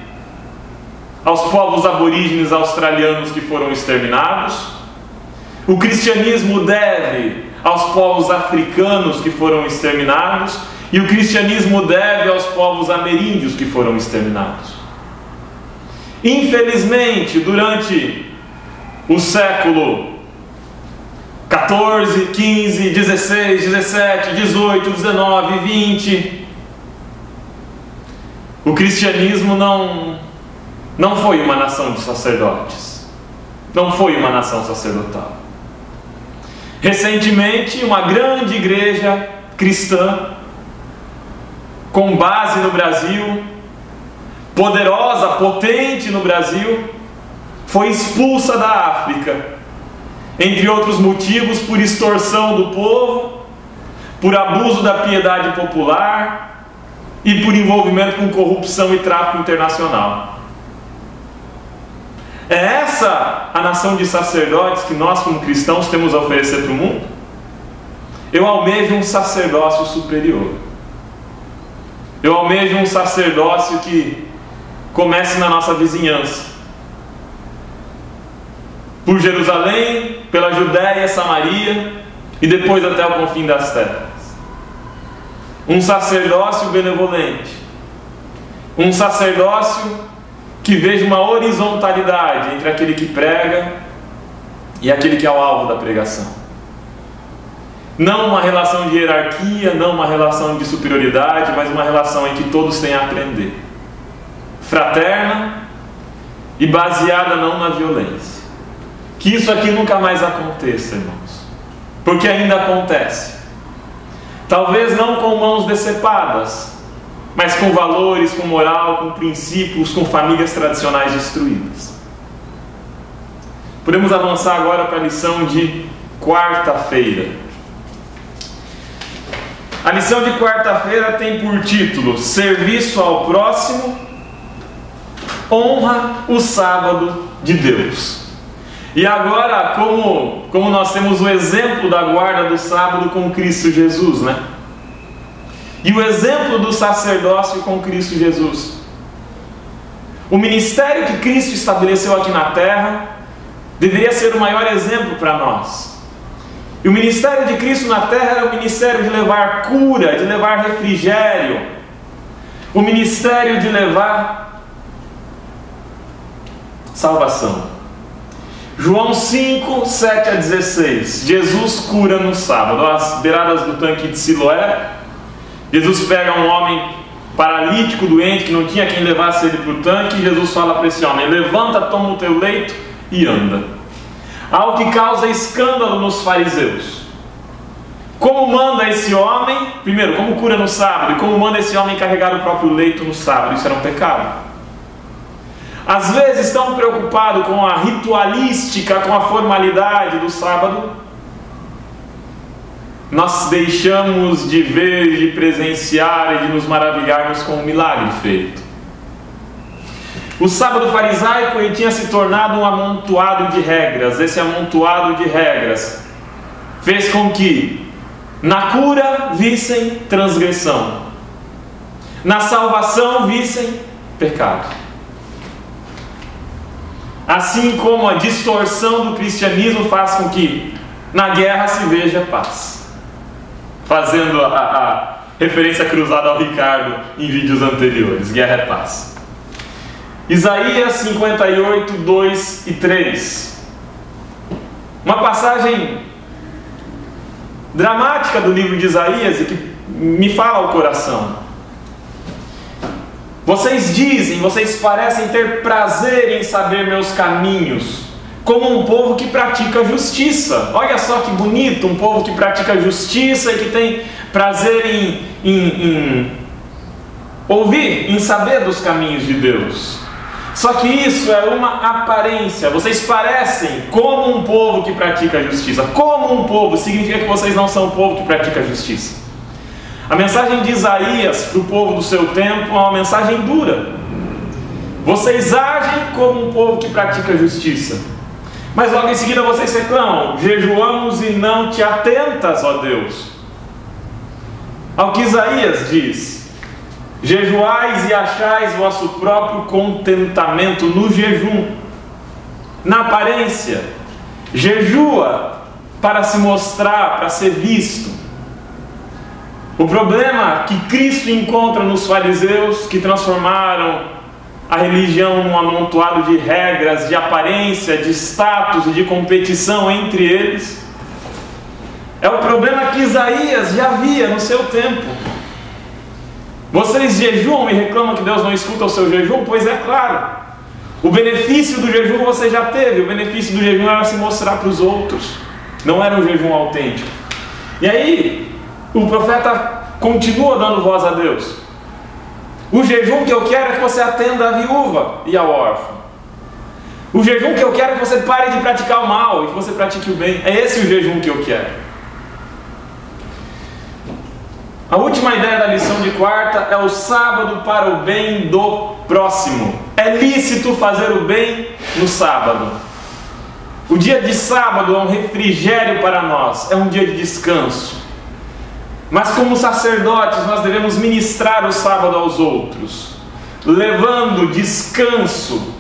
aos povos aborígenes australianos que foram exterminados, o cristianismo deve aos povos africanos que foram exterminados, e o cristianismo deve aos povos ameríndios que foram exterminados. Infelizmente, durante o século 14, 15, 16, 17, 18, 19, 20, o cristianismo não foi uma nação de sacerdotes, não foi uma nação sacerdotal. Recentemente, uma grande igreja cristã, com base no Brasil, poderosa, potente no Brasil, foi expulsa da África, entre outros motivos, por extorsão do povo, por abuso da piedade popular e por envolvimento com corrupção e tráfico internacional. É essa a nação de sacerdotes que nós, como cristãos, temos a oferecer para o mundo? Eu almejo um sacerdócio superior. Eu almejo um sacerdócio que comece na nossa vizinhança, por Jerusalém, pela Judéia, Samaria e depois até o confim das terras. Um sacerdócio benevolente, um sacerdócio que veja uma horizontalidade entre aquele que prega e aquele que é o alvo da pregação. Não uma relação de hierarquia, não uma relação de superioridade, mas uma relação em que todos têm a aprender. Fraterna e baseada não na violência. Que isso aqui nunca mais aconteça, irmãos. Porque ainda acontece. Talvez não com mãos decepadas, mas com valores, com moral, com princípios, com famílias tradicionais destruídas. Podemos avançar agora para a lição de quarta-feira. A lição de quarta-feira tem por título: Serviço ao próximo, honra o sábado de Deus. E agora, como nós temos o exemplo da guarda do sábado com Cristo Jesus, né? E o exemplo do sacerdócio com Cristo Jesus. O ministério que Cristo estabeleceu aqui na terra deveria ser o maior exemplo para nós. E o ministério de Cristo na terra era o ministério de levar cura, de levar refrigério, o ministério de levar salvação. João 5, 7 a 16. Jesus cura no sábado. Às beiradas do tanque de Siloé, Jesus pega um homem paralítico, doente, que não tinha quem levasse ele para o tanque, e Jesus fala para esse homem: levanta, toma o teu leito e anda. Algo que causa escândalo nos fariseus. Como manda esse homem, primeiro, como cura no sábado, e como manda esse homem carregar o próprio leito no sábado? Isso era um pecado. Às vezes estão preocupados com a ritualística, com a formalidade do sábado. Nós deixamos de ver, de presenciar e de nos maravilharmos com o milagre feito. O sábado farisaico ele tinha se tornado um amontoado de regras. Esse amontoado de regras fez com que na cura vissem transgressão, na salvação vissem pecado. Assim como a distorção do cristianismo faz com que na guerra se veja paz. Fazendo a referência cruzada ao Ricardo em vídeos anteriores. Guerra é paz. Isaías 58, 2 e 3. Uma passagem dramática do livro de Isaías e que me fala ao coração. Vocês dizem, vocês parecem ter prazer em saber meus caminhos, como um povo que pratica justiça. Olha só que bonito, um povo que pratica justiça e que tem prazer em ouvir, em saber dos caminhos de Deus. Só que isso é uma aparência. Vocês parecem como um povo que pratica justiça. Como um povo significa que vocês não são um povo que pratica justiça. A mensagem de Isaías para o povo do seu tempo é uma mensagem dura. Vocês agem como um povo que pratica justiça. Mas logo em seguida vocês reclamam: jejuamos e não te atentas, ó Deus. Ao que Isaías diz: jejuais e achais vosso próprio contentamento no jejum. Na aparência, jejua para se mostrar, para ser visto. O problema que Cristo encontra nos fariseus, que transformaram a religião num amontoado de regras, de aparência, de status e de competição entre eles, é o problema que Isaías já via no seu tempo. Vocês jejuam e reclamam que Deus não escuta o seu jejum? Pois é claro, o benefício do jejum você já teve. O benefício do jejum era se mostrar para os outros, não era um jejum autêntico. E aí o profeta continua dando voz a Deus: o jejum que eu quero é que você atenda a viúva e ao órfão. O jejum que eu quero é que você pare de praticar o mal e que você pratique o bem. É esse o jejum que eu quero. A última ideia da lição de quarta é o sábado para o bem do próximo. É lícito fazer o bem no sábado. O dia de sábado é um refrigério para nós, é um dia de descanso. Mas como sacerdotes nós devemos ministrar o sábado aos outros, levando descanso,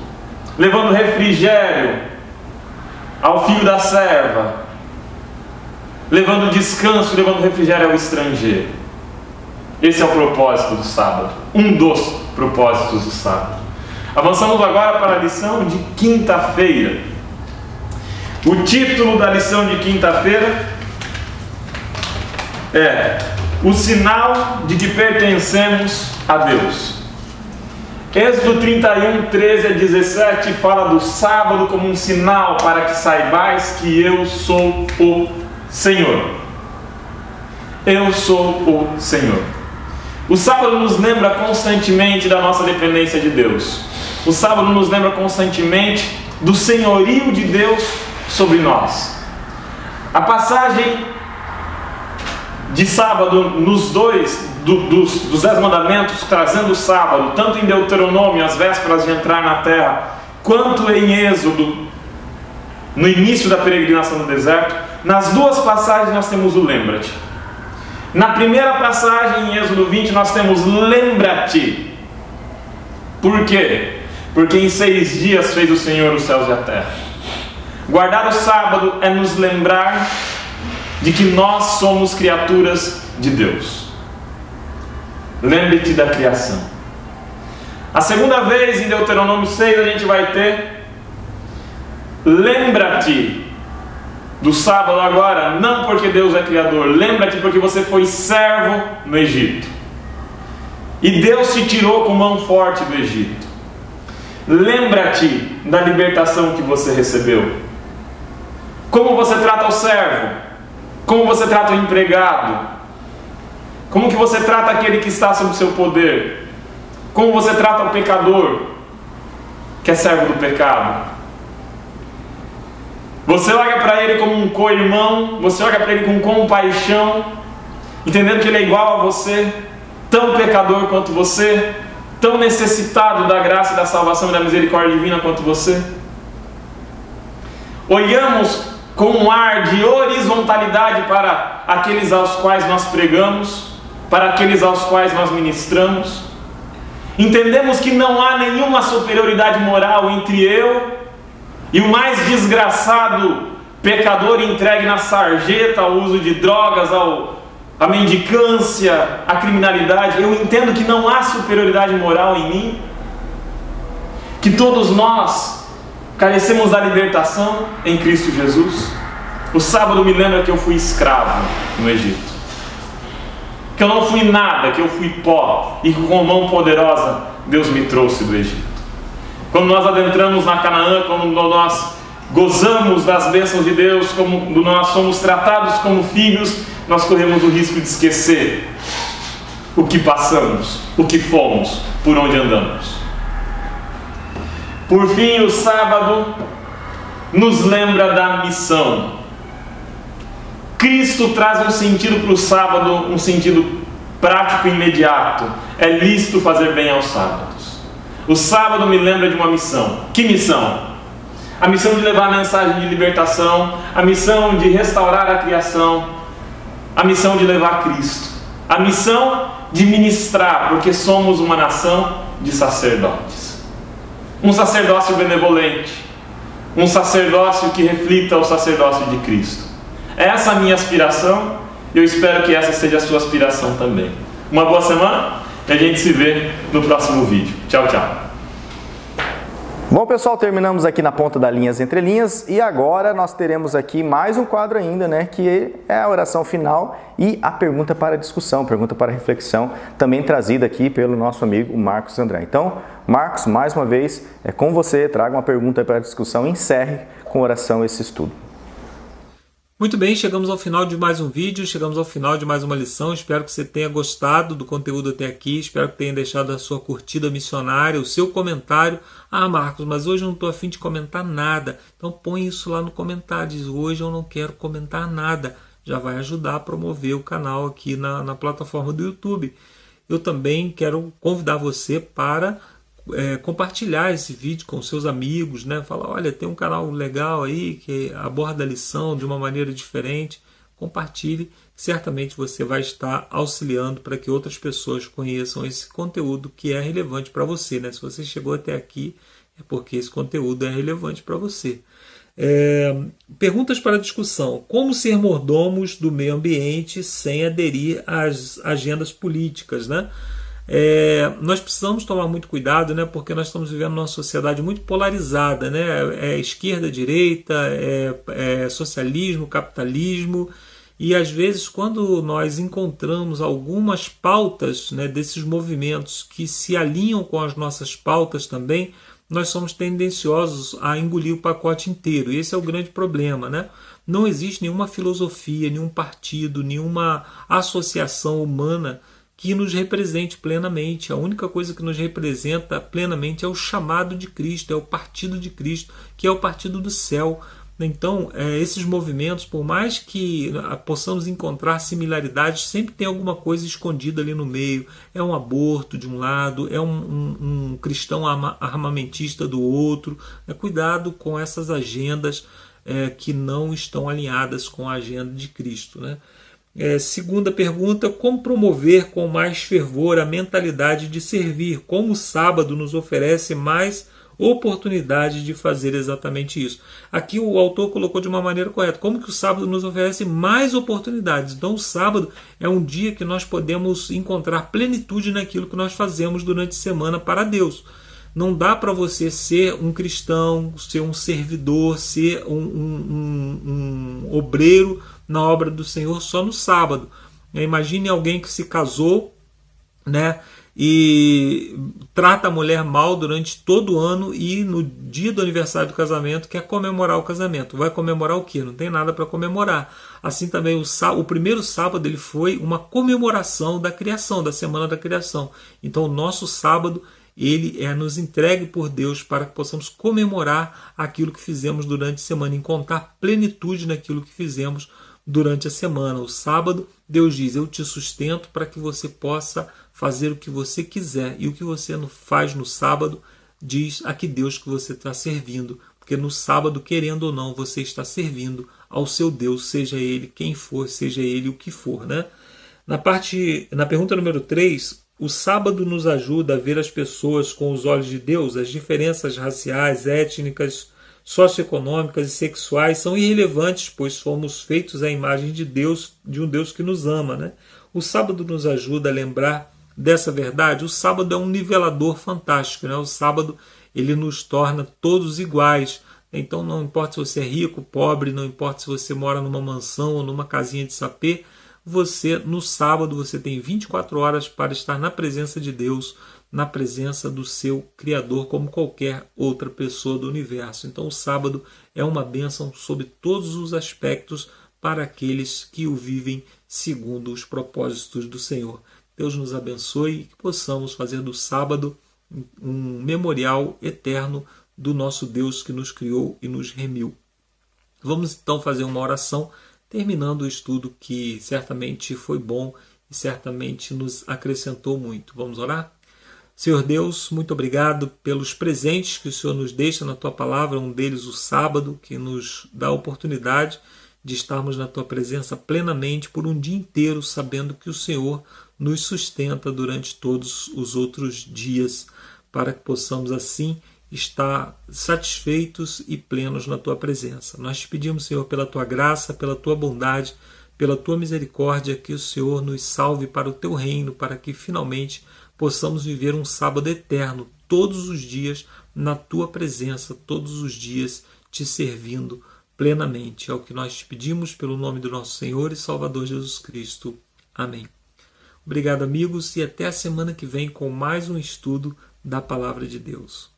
levando refrigério ao filho da serva, levando descanso, levando refrigério ao estrangeiro. Esse é o propósito do sábado, um dos propósitos do sábado. Avançamos agora para a lição de quinta-feira. O título da lição de quinta-feira é o sinal de que pertencemos a Deus. Êxodo 31, 13 a 17 fala do sábado como um sinal para que saibais que eu sou o Senhor. Eu sou o Senhor. O sábado nos lembra constantemente da nossa dependência de Deus. O sábado nos lembra constantemente do senhorio de Deus sobre nós. A passagem de sábado nos dos 10 mandamentos, trazendo o sábado, tanto em Deuteronômio, as vésperas de entrar na terra, quanto em Êxodo, no início da peregrinação no deserto, nas duas passagens nós temos o lembra-te. Na primeira passagem, em Êxodo 20, nós temos lembra-te. Por quê? Porque em 6 dias fez o Senhor os céus e a terra. Guardar o sábado é nos lembrar de que nós somos criaturas de Deus. Lembre-te da criação. A segunda vez, em Deuteronômio 6, a gente vai ter lembra-te do sábado agora, não porque Deus é criador, lembra-te porque você foi servo no Egito. E Deus te tirou com mão forte do Egito. Lembra-te da libertação que você recebeu. Como você trata o servo? Como você trata o empregado? Como que você trata aquele que está sob o seu poder? Como você trata o pecador, que é servo do pecado? Você olha para ele como um co-irmão, você olha para ele com compaixão, entendendo que ele é igual a você, tão pecador quanto você, tão necessitado da graça, da salvação e da misericórdia divina quanto você. Olhamos com um ar de horizontalidade para aqueles aos quais nós pregamos, para aqueles aos quais nós ministramos. Entendemos que não há nenhuma superioridade moral entre eu e o mais desgraçado pecador entregue na sarjeta ao uso de drogas, à mendicância, à criminalidade. Eu entendo que não há superioridade moral em mim, que todos nós carecemos da libertação em Cristo Jesus. O sábado me lembra que eu fui escravo no Egito, que eu não fui nada, que eu fui pó, e que com mão poderosa Deus me trouxe do Egito. Quando nós adentramos na Canaã, quando nós gozamos das bênçãos de Deus, quando nós somos tratados como filhos, nós corremos o risco de esquecer o que passamos, o que fomos, por onde andamos. Por fim, o sábado nos lembra da missão. Cristo traz um sentido para o sábado, um sentido prático e imediato. É lícito fazer bem aos sábados. O sábado me lembra de uma missão. Que missão? A missão de levar a mensagem de libertação, a missão de restaurar a criação, a missão de levar Cristo, a missão de ministrar, porque somos uma nação de sacerdotes. Um sacerdócio benevolente, um sacerdócio que reflita o sacerdócio de Cristo. Essa é a minha aspiração, e eu espero que essa seja a sua aspiração também. Uma boa semana e a gente se vê no próximo vídeo. Tchau, tchau. Bom, pessoal, terminamos aqui na ponta da Linhas Entre Linhas e agora nós teremos aqui mais um quadro ainda, né, que é a oração final e a pergunta para discussão, pergunta para reflexão, também trazida aqui pelo nosso amigo Marcos André. Então, Marcos, mais uma vez, é com você, traga uma pergunta para discussão e encerre com oração esse estudo. Muito bem, chegamos ao final de mais um vídeo, chegamos ao final de mais uma lição. Espero que você tenha gostado do conteúdo até aqui, espero que tenha deixado a sua curtida missionária, o seu comentário. Ah, Marcos, mas hoje eu não estou a fim de comentar nada. Então põe isso lá no comentário, diz hoje eu não quero comentar nada. Já vai ajudar a promover o canal aqui na plataforma do YouTube. Eu também quero convidar você para compartilhar esse vídeo com seus amigos, né? Falar, olha, tem um canal legal aí que aborda a lição de uma maneira diferente. Compartilhe, certamente você vai estar auxiliando para que outras pessoas conheçam esse conteúdo que é relevante para você, né? Se você chegou até aqui, é porque esse conteúdo é relevante para você. Perguntas para discussão. Como ser mordomos do meio ambiente sem aderir às agendas políticas, né? Nós precisamos tomar muito cuidado, né, porque nós estamos vivendo numa sociedade muito polarizada, né, esquerda, direita, socialismo, capitalismo, e às vezes quando nós encontramos algumas pautas, né, desses movimentos que se alinham com as nossas pautas também, nós somos tendenciosos a engolir o pacote inteiro, e esse é o grande problema, né? Não existe nenhuma filosofia, nenhum partido, nenhuma associação humana que nos represente plenamente. A única coisa que nos representa plenamente é o chamado de Cristo, é o partido de Cristo, que é o partido do céu. Então, esses movimentos, por mais que possamos encontrar similaridades, sempre tem alguma coisa escondida ali no meio. É um aborto de um lado, é um cristão armamentista do outro. Cuidado com essas agendas que não estão alinhadas com a agenda de Cristo, né? Segunda pergunta: como promover com mais fervor a mentalidade de servir? Como o sábado nos oferece mais oportunidade de fazer exatamente isso? Aqui o autor colocou de uma maneira correta. Como que o sábado nos oferece mais oportunidades? Então o sábado é um dia que nós podemos encontrar plenitude naquilo que nós fazemos durante a semana para Deus. Não dá para você ser um cristão, ser um servidor, ser um obreiro na obra do Senhor só no sábado. Imagine alguém que se casou, né, e trata a mulher mal durante todo o ano e no dia do aniversário do casamento quer comemorar o casamento. Vai comemorar o quê? Não tem nada para comemorar. Assim também o primeiro sábado ele foi uma comemoração da criação, da semana da criação. Então o nosso sábado ele é nos entregue por Deus para que possamos comemorar aquilo que fizemos durante a semana, encontrar plenitude naquilo que fizemos durante a semana. O sábado, Deus diz: eu te sustento para que você possa fazer o que você quiser. E o que você faz no sábado diz a que Deus que você está servindo. Porque no sábado, querendo ou não, você está servindo ao seu Deus, seja ele quem for, seja ele o que for, né? Na pergunta número 3, o sábado nos ajuda a ver as pessoas com os olhos de Deus. As diferenças raciais, étnicas, socioeconômicas e sexuais são irrelevantes, pois fomos feitos à imagem de Deus, de um Deus que nos ama, né? O sábado nos ajuda a lembrar dessa verdade. O sábado é um nivelador fantástico, né? O sábado ele nos torna todos iguais. Então não importa se você é rico, pobre, não importa se você mora numa mansão ou numa casinha de sapê, no sábado você tem 24 horas para estar na presença de Deus, na presença do seu Criador, como qualquer outra pessoa do universo. Então o sábado é uma bênção sob todos os aspectos para aqueles que o vivem segundo os propósitos do Senhor. Deus nos abençoe e que possamos fazer do sábado um memorial eterno do nosso Deus que nos criou e nos remiu. Vamos então fazer uma oração, terminando o estudo que certamente foi bom e certamente nos acrescentou muito. Vamos orar? Senhor Deus, muito obrigado pelos presentes que o Senhor nos deixa na Tua Palavra, um deles o sábado, que nos dá a oportunidade de estarmos na Tua presença plenamente por um dia inteiro, sabendo que o Senhor nos sustenta durante todos os outros dias, para que possamos assim estar satisfeitos e plenos na Tua presença. Nós te pedimos, Senhor, pela Tua graça, pela Tua bondade, pela Tua misericórdia, que o Senhor nos salve para o Teu reino, para que finalmente possamos viver um sábado eterno, todos os dias na Tua presença, todos os dias te servindo plenamente. É o que nós te pedimos pelo nome do nosso Senhor e Salvador Jesus Cristo. Amém. Obrigado, amigos, e até a semana que vem com mais um estudo da Palavra de Deus.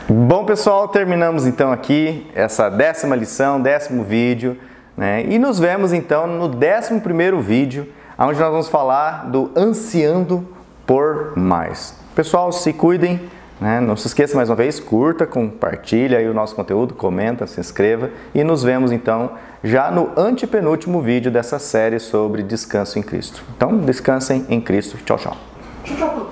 Bom, pessoal, terminamos então aqui essa 10ª lição, 10º vídeo, né? E nos vemos então no 11º vídeo, onde nós vamos falar do ansiando por mais. Pessoal, se cuidem, né? Não se esqueça mais uma vez, curta, compartilha aí o nosso conteúdo, comenta, se inscreva e nos vemos então já no antepenúltimo vídeo dessa série sobre descanso em Cristo. Então, descansem em Cristo. Tchau, tchau.